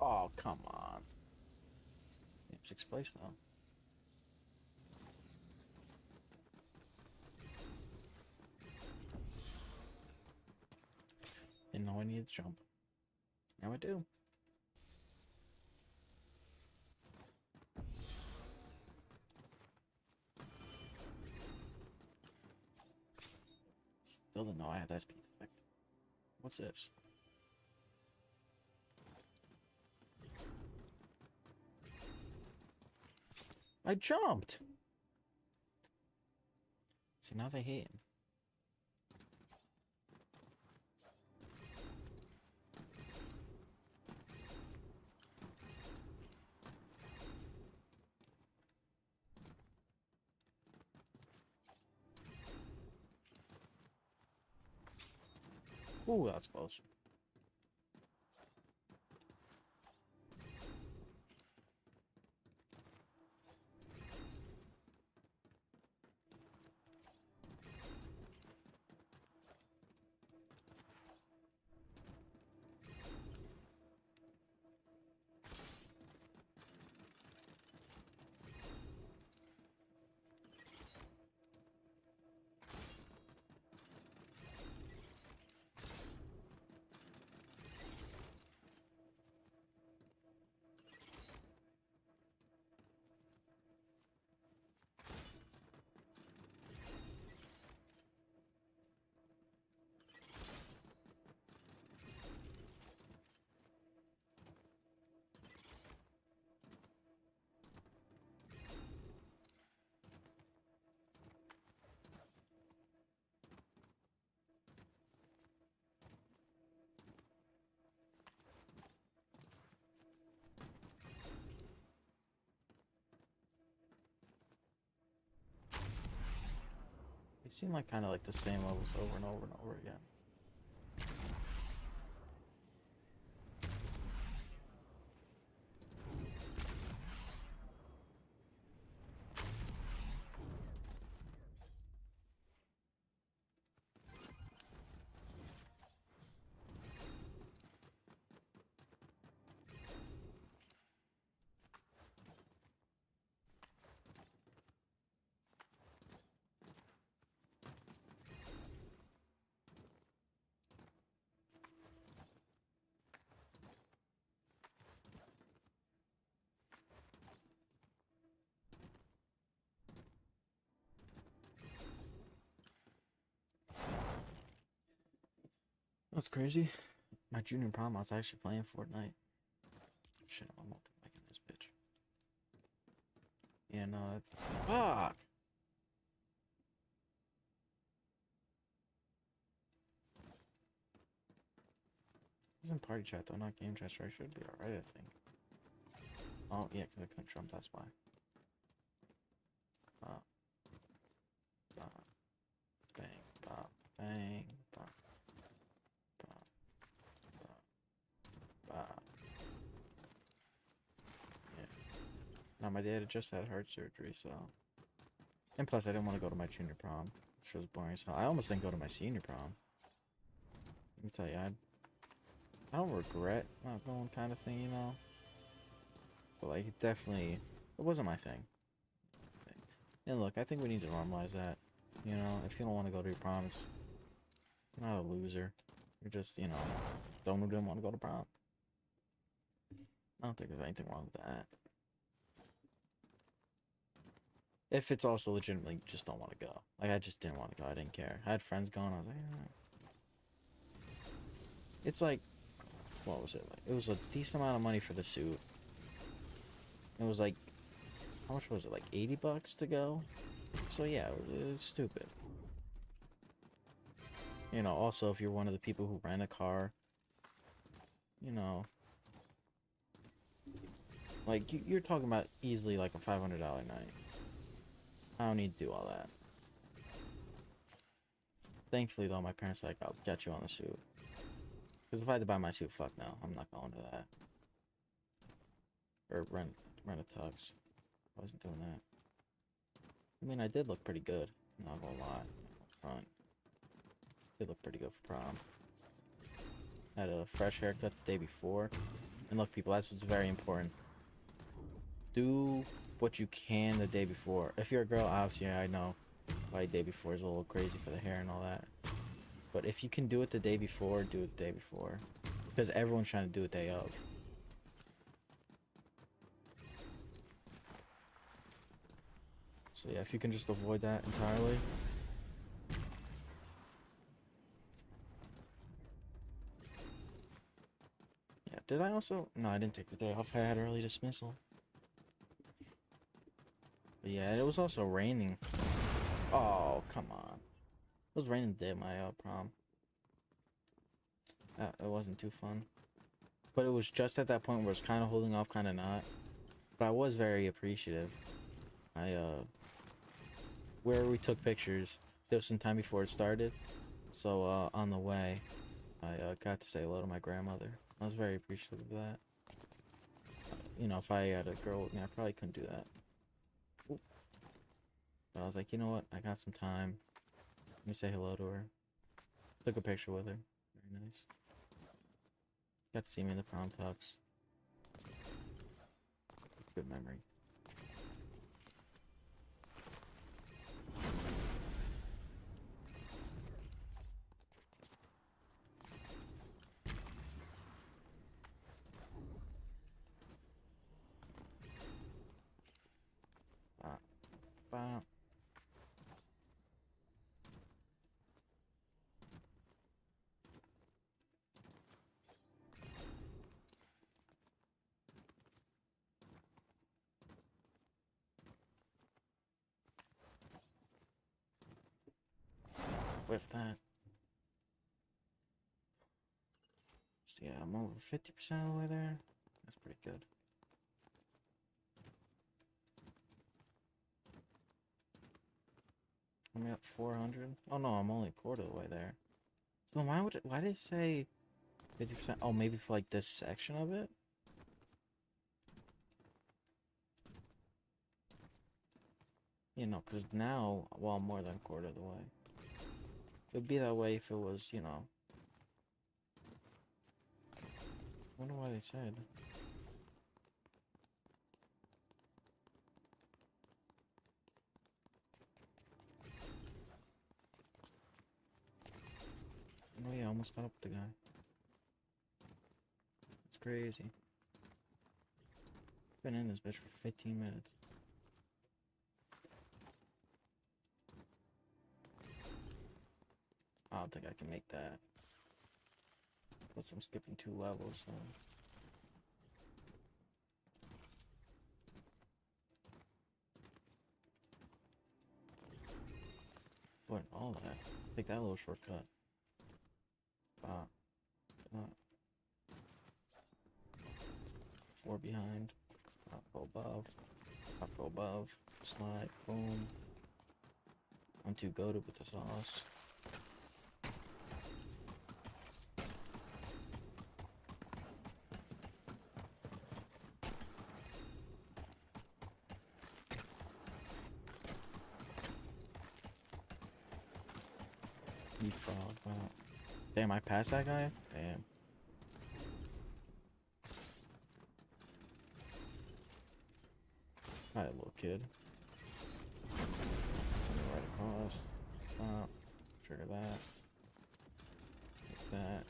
Oh, come on. Yeah, 6th place now. Didn't know I needed to jump. Now I do. Still didn't know I had that speed effect. What's this? I jumped! See, now they hate him. Ooh, that's close. They seem like kind of like the same levels over and over and over again. What's crazy? My junior prom, I was actually playing Fortnite. Shit, I'm multi-liking this bitch. Yeah, no, that's... Fuck! It was in party chat though, not game chat, so I should be alright, I think. Oh, yeah, because I couldn't jump, that's why. Bop. Bop. Bang. Bop. Bang. Bop. Bop. Bop. Bop. Yeah. Now, my dad had just had heart surgery, so... And plus, I didn't want to go to my junior prom. Which was boring, so I almost didn't go to my senior prom. Let me tell you, I don't regret not going kind of thing, you know? But, like, it definitely... It wasn't my thing. And look, I think we need to normalize that. You know, if you don't want to go to your prom, you're not a loser. You're just, you know, someone who didn't want to go to prom. I don't think there's anything wrong with that. If it's also legitimately just don't want to go. Like, I just didn't want to go. I didn't care. I had friends going. I was like, It's like, what was it? Like, it was a decent amount of money for the suit. It was like, how much was it? Like 80 bucks to go? So yeah, it was stupid. You know, also if you're one of the people who rent a car, you know, like you're talking about easily like a $500 night. I don't need to do all that. Thankfully though, my parents were like, I'll get you on the suit. Because if I had to buy my suit, fuck no, I'm not going to that. Or rent a tux. I wasn't doing that. I mean, I did look pretty good. Not gonna lie. Front. Did look pretty good for prom. Had a fresh haircut the day before. And look, people, that's what's very important. Do what you can the day before. If you're a girl, obviously, I know why the day before is a little crazy for the hair and all that. But if you can do it the day before, do it the day before. Because everyone's trying to do it day of. So yeah, if you can just avoid that entirely. Yeah, did I also? No, I didn't take the day off. I had early dismissal. But yeah, it was also raining. Oh, come on. It was raining the day of my prom. It wasn't too fun. But it was just at that point where it's kind of holding off, kind of not. But I was very appreciative. Where we took pictures, there was some time before it started. So, on the way, I got to say hello to my grandmother. I was very appreciative of that. You know, if I had a girl with me, I probably couldn't do that. Oop. But I was like, you know what? I got some time. Let me say hello to her. Took a picture with her. Very nice. Got to see me in the prom tux. Good memory. Bop. With that. So yeah, I'm over 50% of the way there. That's pretty good. I'm at 400. Oh no, I'm only a quarter of the way there. So then why did it say 50%? Oh, maybe for like this section of it? You know, because now, well, I'm more than a quarter of the way. It would be that way if it was, you know. I wonder why they said. Oh yeah, I almost got up with the guy. It's crazy. Been in this bitch for 15 minutes. I don't think I can make that. Plus I'm skipping 2 levels, so. What all that? Take that little shortcut. Ah. 4 behind. Up, go above. Up, go above. Slide. Boom. I'm too goated with the sauce. Frog. Wow. Damn, I passed that guy? Damn. Alright, little kid. Right across. Trigger that. Take that.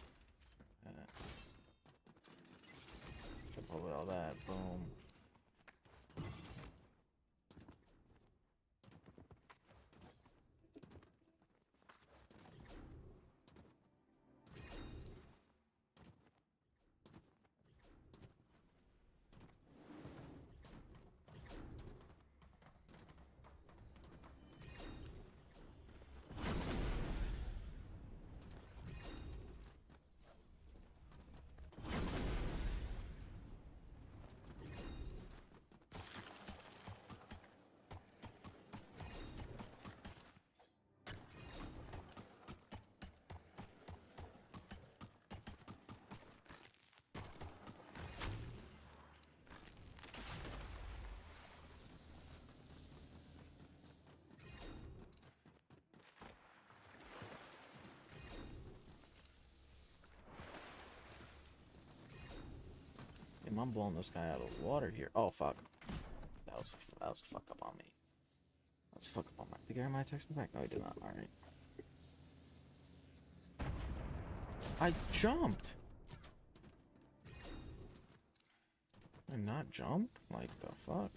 Jump over all that. Boom. Damn, I'm blowing this guy out of the water here. Oh, fuck. That was a fuck up on me. Let's fuck up on my... Did Gary text me back? No, he did not. Alright. I jumped! Did I not jump? Like, the fuck?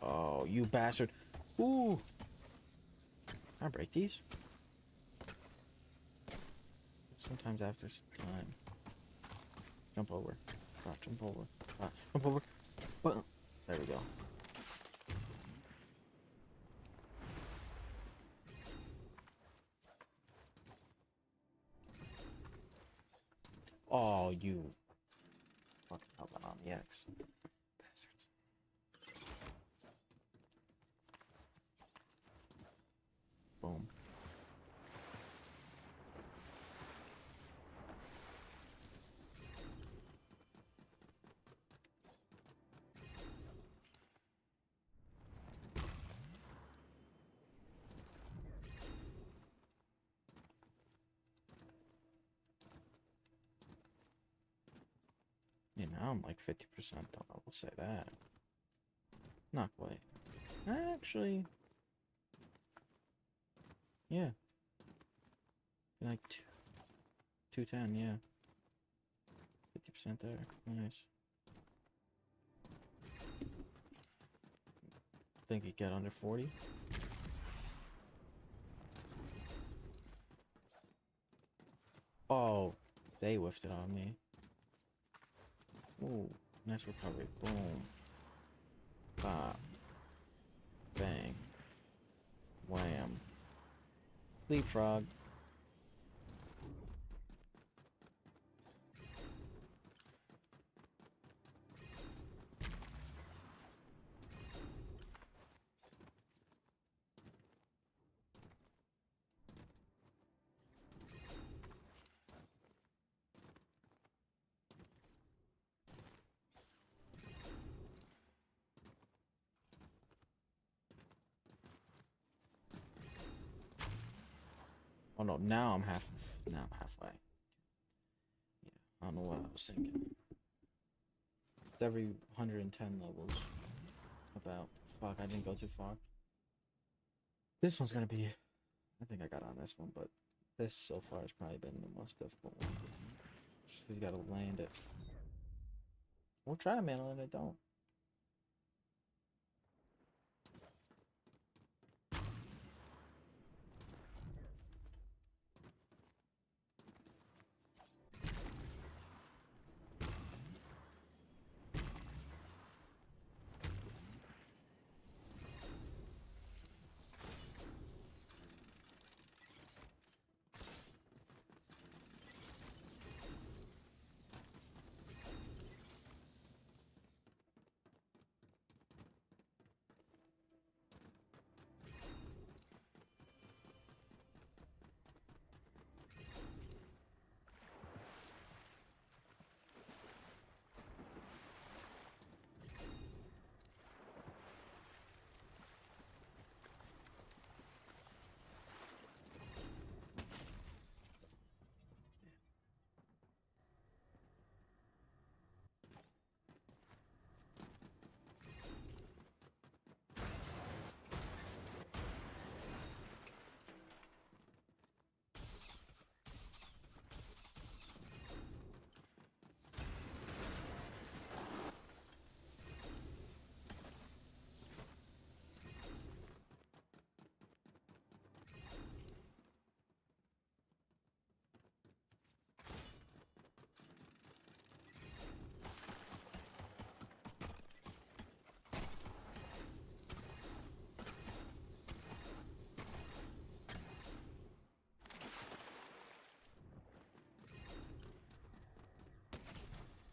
Oh, you bastard. Ooh! Can I break these? Sometimes after some time. Jump over. Jump over. Jump over. But there we go. Oh, you fucking hell on the X. Bastards. Boom. Yeah, now I'm like 50% done, I will say that. Not quite. Actually, yeah. Like 210, yeah. 50% there. Nice. Think you get under 40? Oh, they whiffed it on me. Ooh, nice recovery. Boom. Bop. Bang. Wham. Leapfrog. Oh no, now I'm halfway. Yeah, I don't know what I was thinking. It's every 110 levels. About. Fuck, I didn't go too far. This one's gonna be... I think I got on this one, but this so far has probably been the most difficult one. Just you gotta land it. We'll try to man it, don't.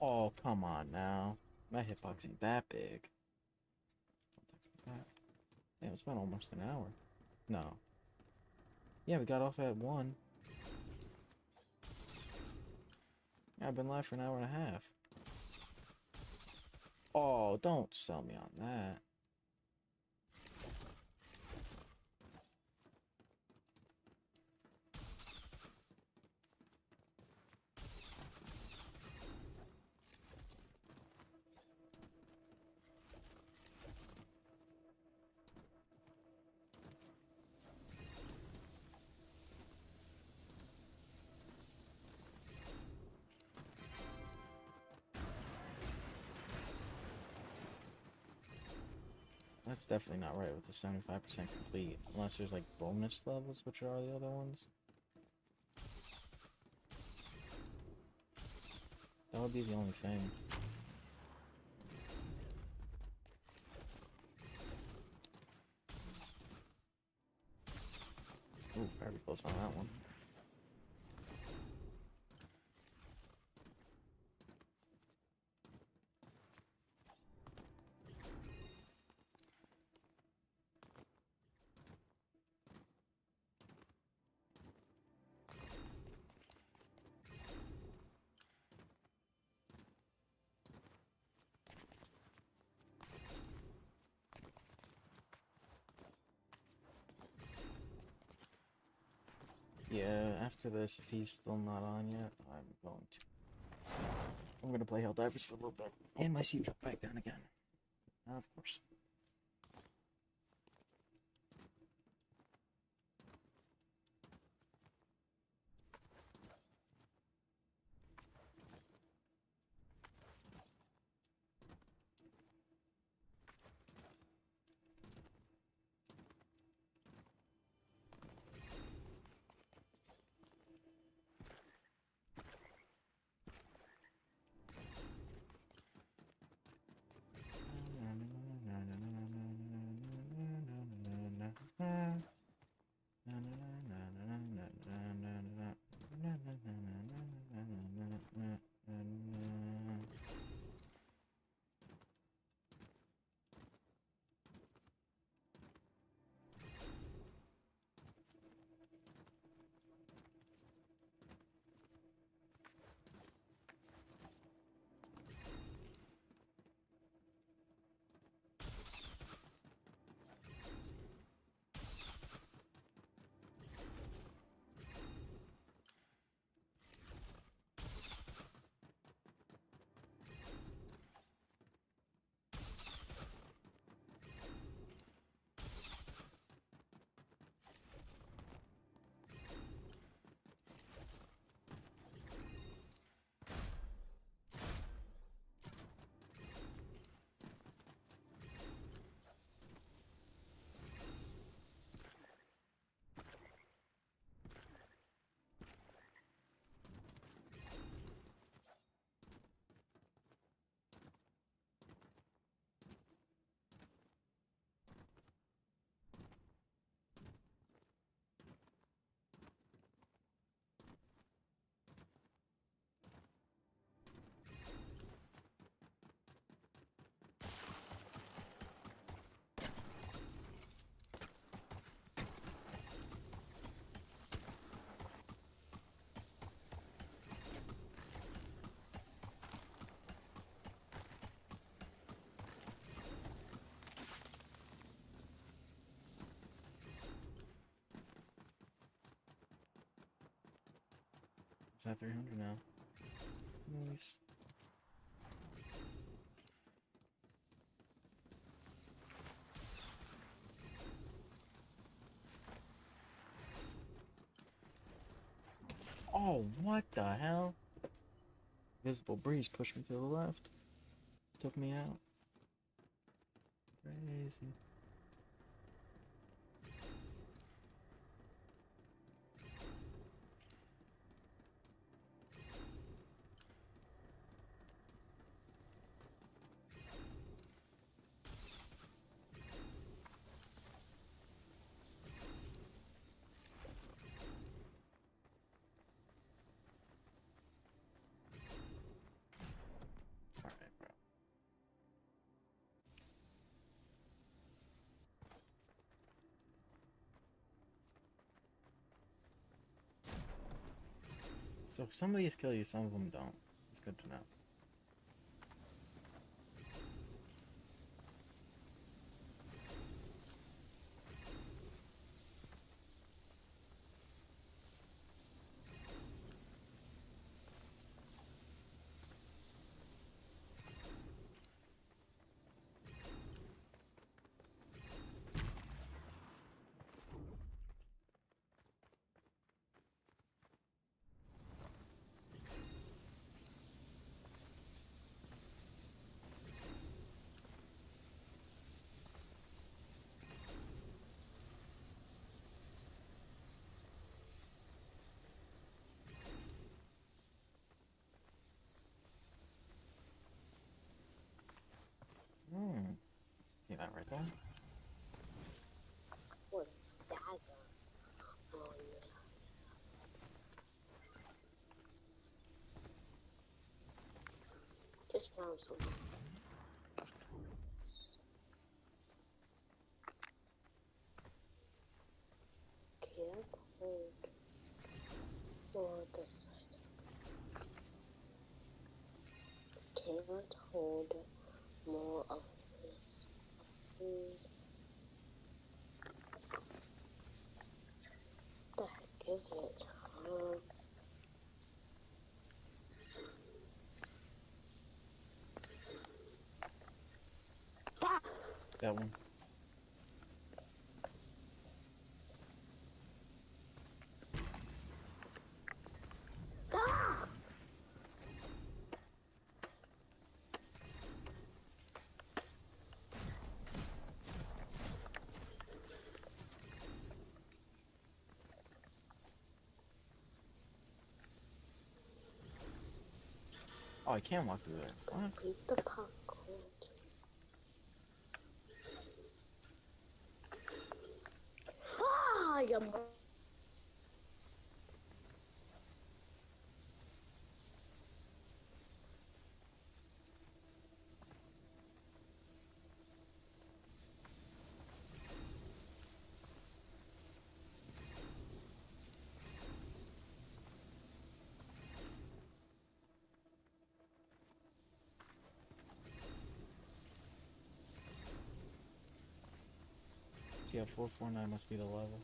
Oh, come on now. My hitbox ain't that big. Damn, it's been almost an hour. No. Yeah, we got off at 1. Yeah, I've been live for an hour and a half. Oh, don't sell me on that. That's definitely not right with the 75% complete. Unless there's like bonus levels, which are the other ones. That would be the only thing. Ooh, very close on that one. Yeah, after this, if he's still not on yet, I'm gonna play Helldivers for a little bit. And my seat drop back down again. Of course. It's at 300 now. Nice. Oh, what the hell? Visible breeze pushed me to the left. Took me out. Crazy. So some of these kill you, some of them don't. It's good to know. See that right there? What dagger? Oh yeah. Just found something. Can't hold for this side. Can't hold more of this food. What the heck is it? That one. Oh, I can't walk through there. What? Eat the popcorn. Ah, you. So yeah, 449 must be the level.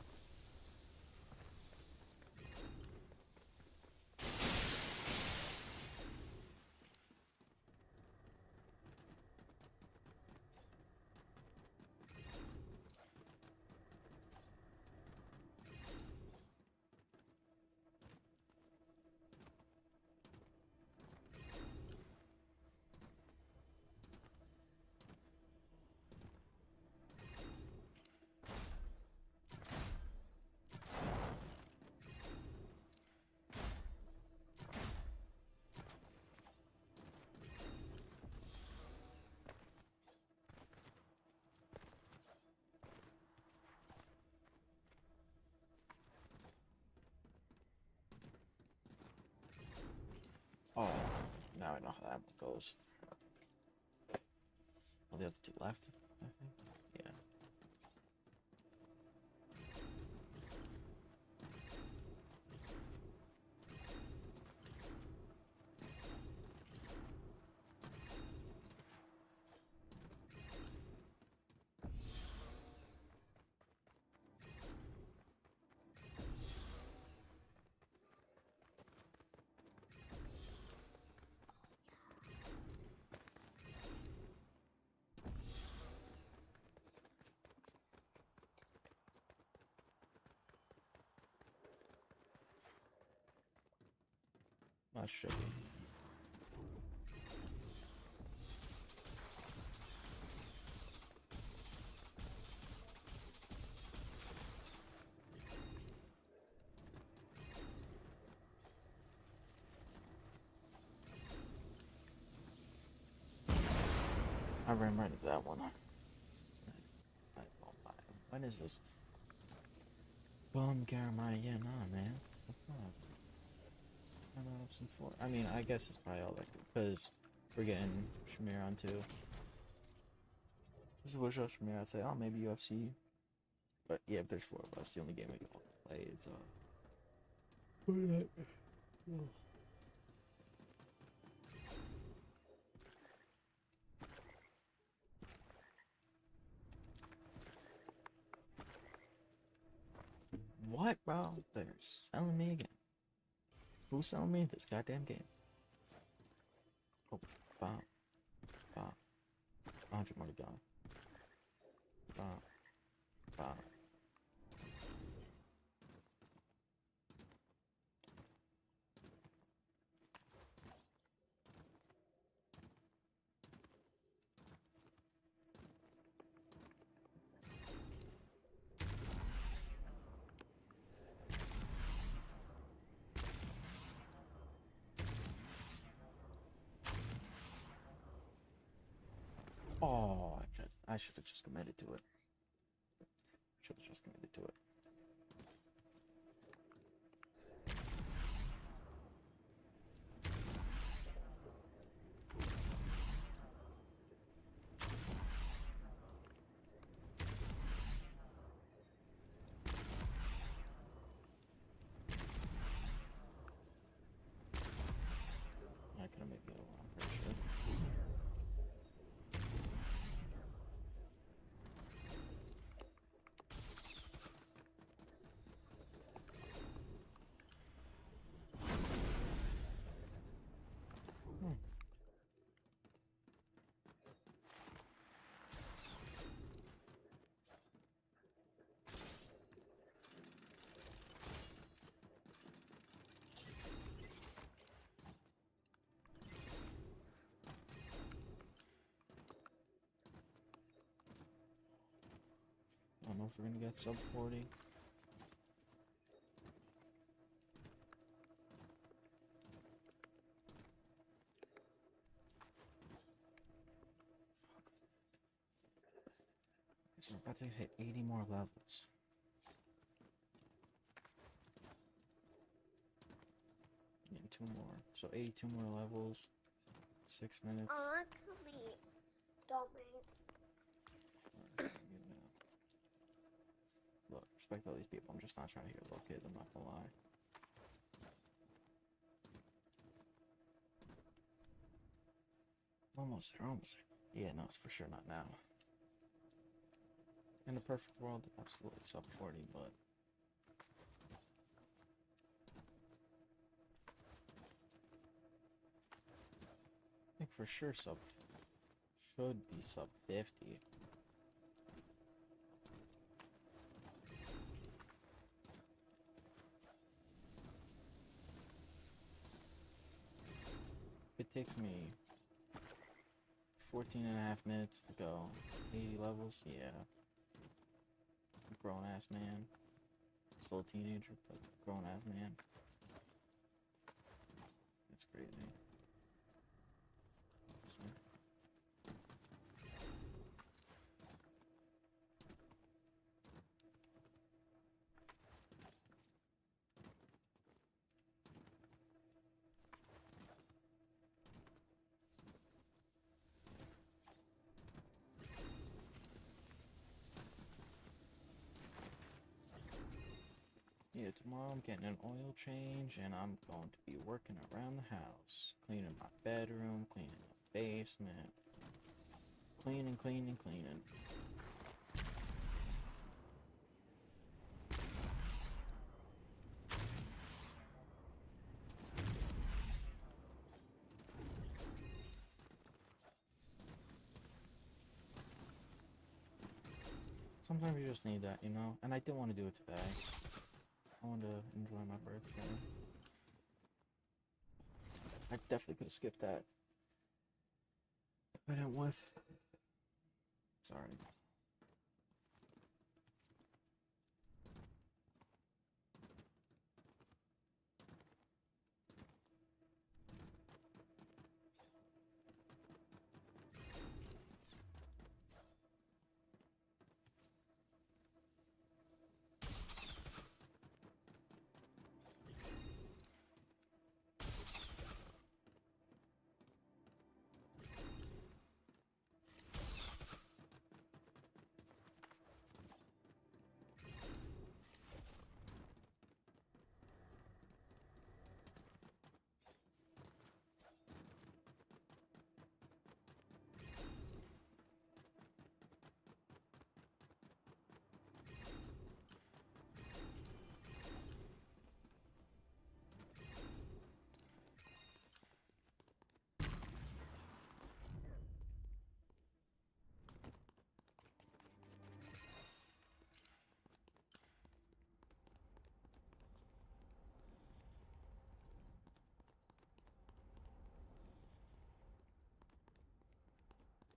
Oh, now I know how that goes. Oh, the other two left, I think. Yeah. That should be. I ran right into that one. When is this? Bum Jeremiah, yeah, nah, man. What the fuck? I'm up some four. I mean, I guess it's probably all like because we're getting Shamir on too. This is what Shamir. I'd say, oh, maybe UFC. But yeah, if there's four of us, the only game we can all play is Fortnite. What, bro? They're selling me again. Who's selling me this goddamn game? Oh, wow. Wow. 100 more to go. Wow. Wow. Oh, I should have just committed to it. Should have just committed to it. I could have made the other one, I'm pretty sure. I don't know if we're gonna get sub 40. So we're about to hit 80 more levels. And 2 more. So 82 more levels. 6 minutes. come here, dummy. Look, respect all these people. I'm just not trying to hear little kids. I'm not gonna lie. Almost there, almost there. Yeah, no, it's for sure not now. In a perfect world, absolutely sub 40, but I think for sure should be sub 50. It takes me 14 and a half minutes to go 80 levels. Yeah. Grown ass man. Still a teenager, but grown ass man. That's crazy. So. Yeah, tomorrow I'm getting an oil change and I'm going to be working around the house. Cleaning my bedroom, cleaning the basement. Cleaning, cleaning, cleaning. Sometimes you just need that, you know? And I didn't want to do it today. I wanted to enjoy my birthday. I definitely could have skipped that. If I didn't want. Sorry.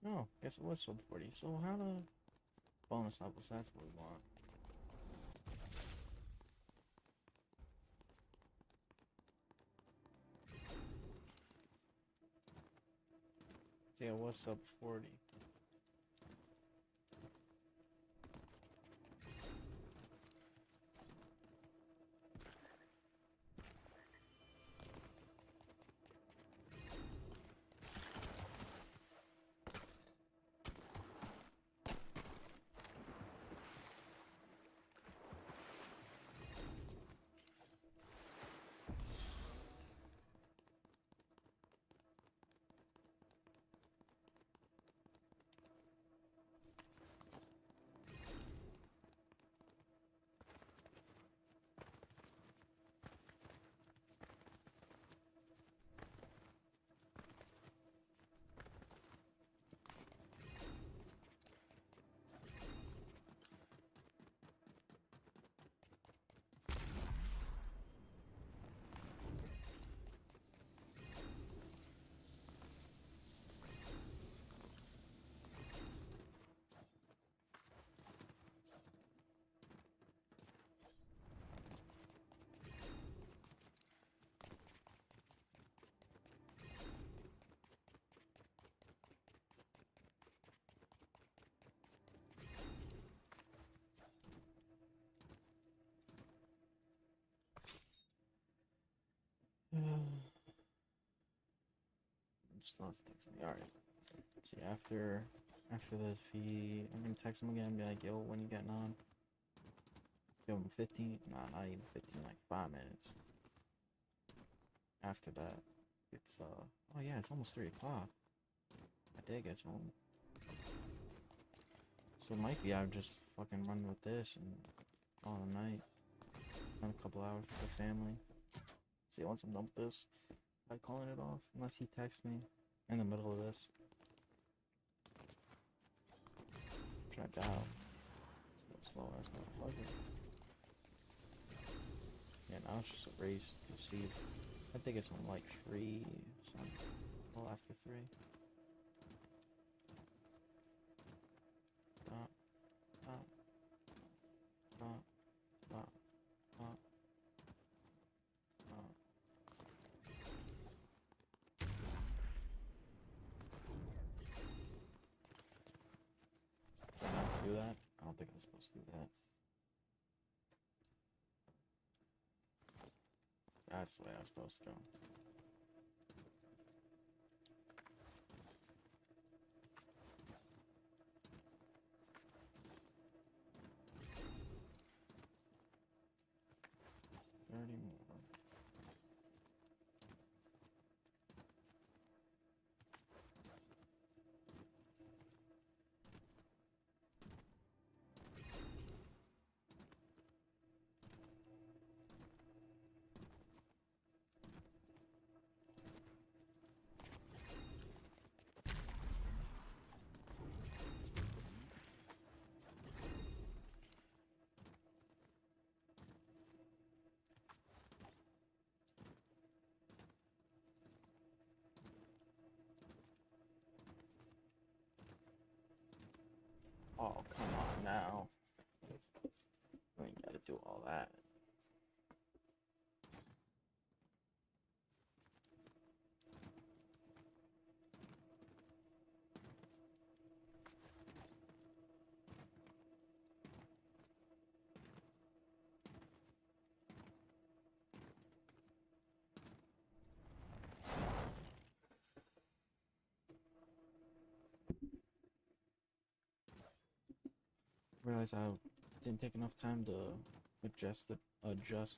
Oh, guess it was sub 40. So how the bonus levels? That's what we want. So yeah, what's sub 40? Just lost text me. Alright. See, after this, I'm gonna text him again and be like, yo, when you getting on? Give him 15. Nah, not even 15, like 5 minutes. After that, it's oh yeah, it's almost 3 o'clock. I did get home. So it might be I just fucking run with this and call it a night. Spend a couple hours with the family. See, once I'm done with this, I'm calling it off. Unless he texts me in the middle of this. Checked out. Slow ass motherfucker. Yeah, now it's just a race to see. I think it's on like 3, something. Well, after 3. Stop. Stop. Stop. Stop. Stop. Stop. So I have to do that? I don't think I'm supposed to do that. That's the way I was supposed to go. More. Oh, come on now. We ain't gotta do all that. Realize I didn't take enough time to adjust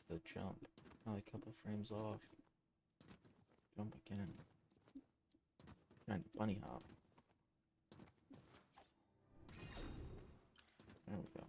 the jump. I'm like a couple frames off. Jump again. Trying to bunny hop. There we go.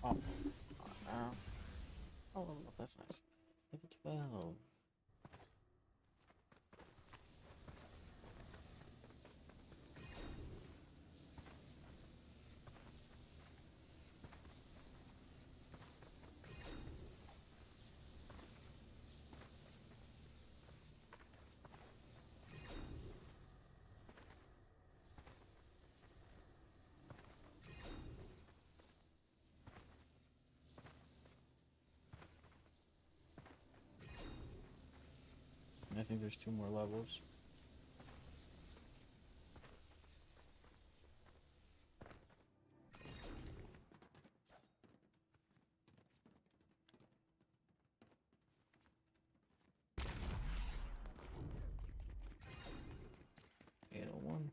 Oh, oh, that's nice. Level 12. I think there's 2 more levels. One.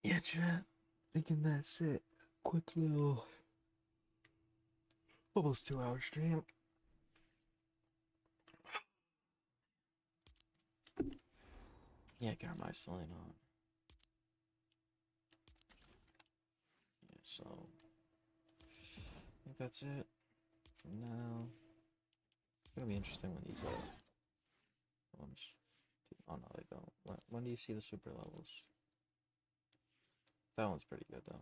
Yeah, chat. Thinking that's it. Quick little, almost 2-hour stream. Yeah, got my sign on. Yeah, so I think that's it for now. It's gonna be interesting when these ones. Oh no, they don't. When do you see the super levels? That one's pretty good though.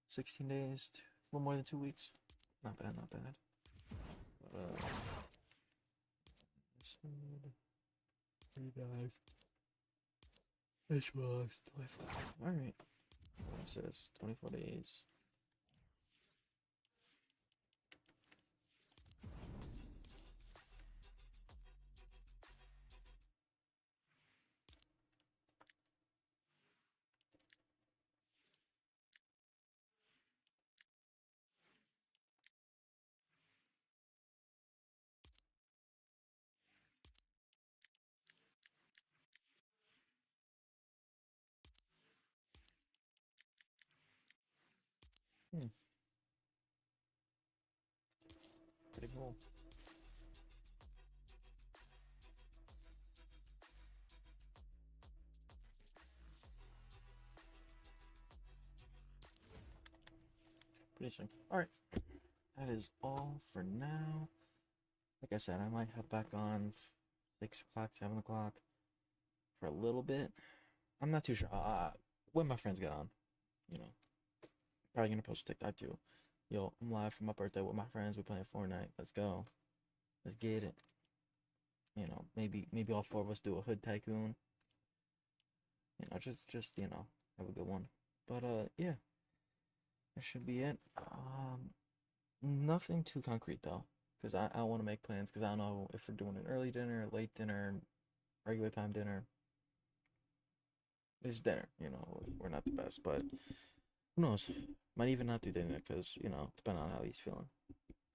16 days, a little more than 2 weeks. Not bad, not bad. But, dive. This was 25. Alright. What says 24 days. Pretty cool. Pretty sick. Alright. That is all for now. Like I said, I might head back on 6 o'clock, 7 o'clock for a little bit. I'm not too sure. When my friends get on, you know. Probably gonna post a TikTok too. Yo, I'm live for my birthday with my friends. We're playing Fortnite. Let's go. Let's get it. You know, maybe all 4 of us do a hood tycoon. You know, just you know, have a good one. But yeah, that should be it. Nothing too concrete though, because I want to make plans because I don't know if we're doing an early dinner, late dinner, regular time dinner. It's dinner, you know. We're not the best, but who knows? Might even not do dinner because you know, depending on how he's feeling.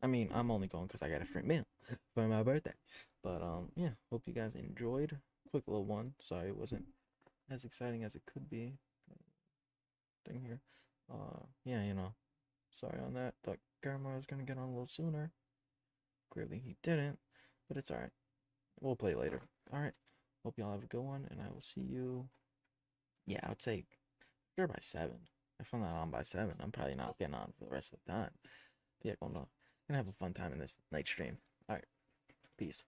I mean, I'm only going because I got a free meal for my birthday. But yeah, hope you guys enjoyed. Quick little one. Sorry it wasn't as exciting as it could be. Thing here. Yeah, you know. Sorry on that. Thought Grandma was gonna get on a little sooner. Clearly he didn't, but it's alright. We'll play later. Alright. Hope y'all have a good one, and I will see you. Yeah, I would say sure by 7. If I'm not on by 7, I'm probably not getting on for the rest of the time. But yeah, gonna have a fun time in this night stream. Alright. Peace.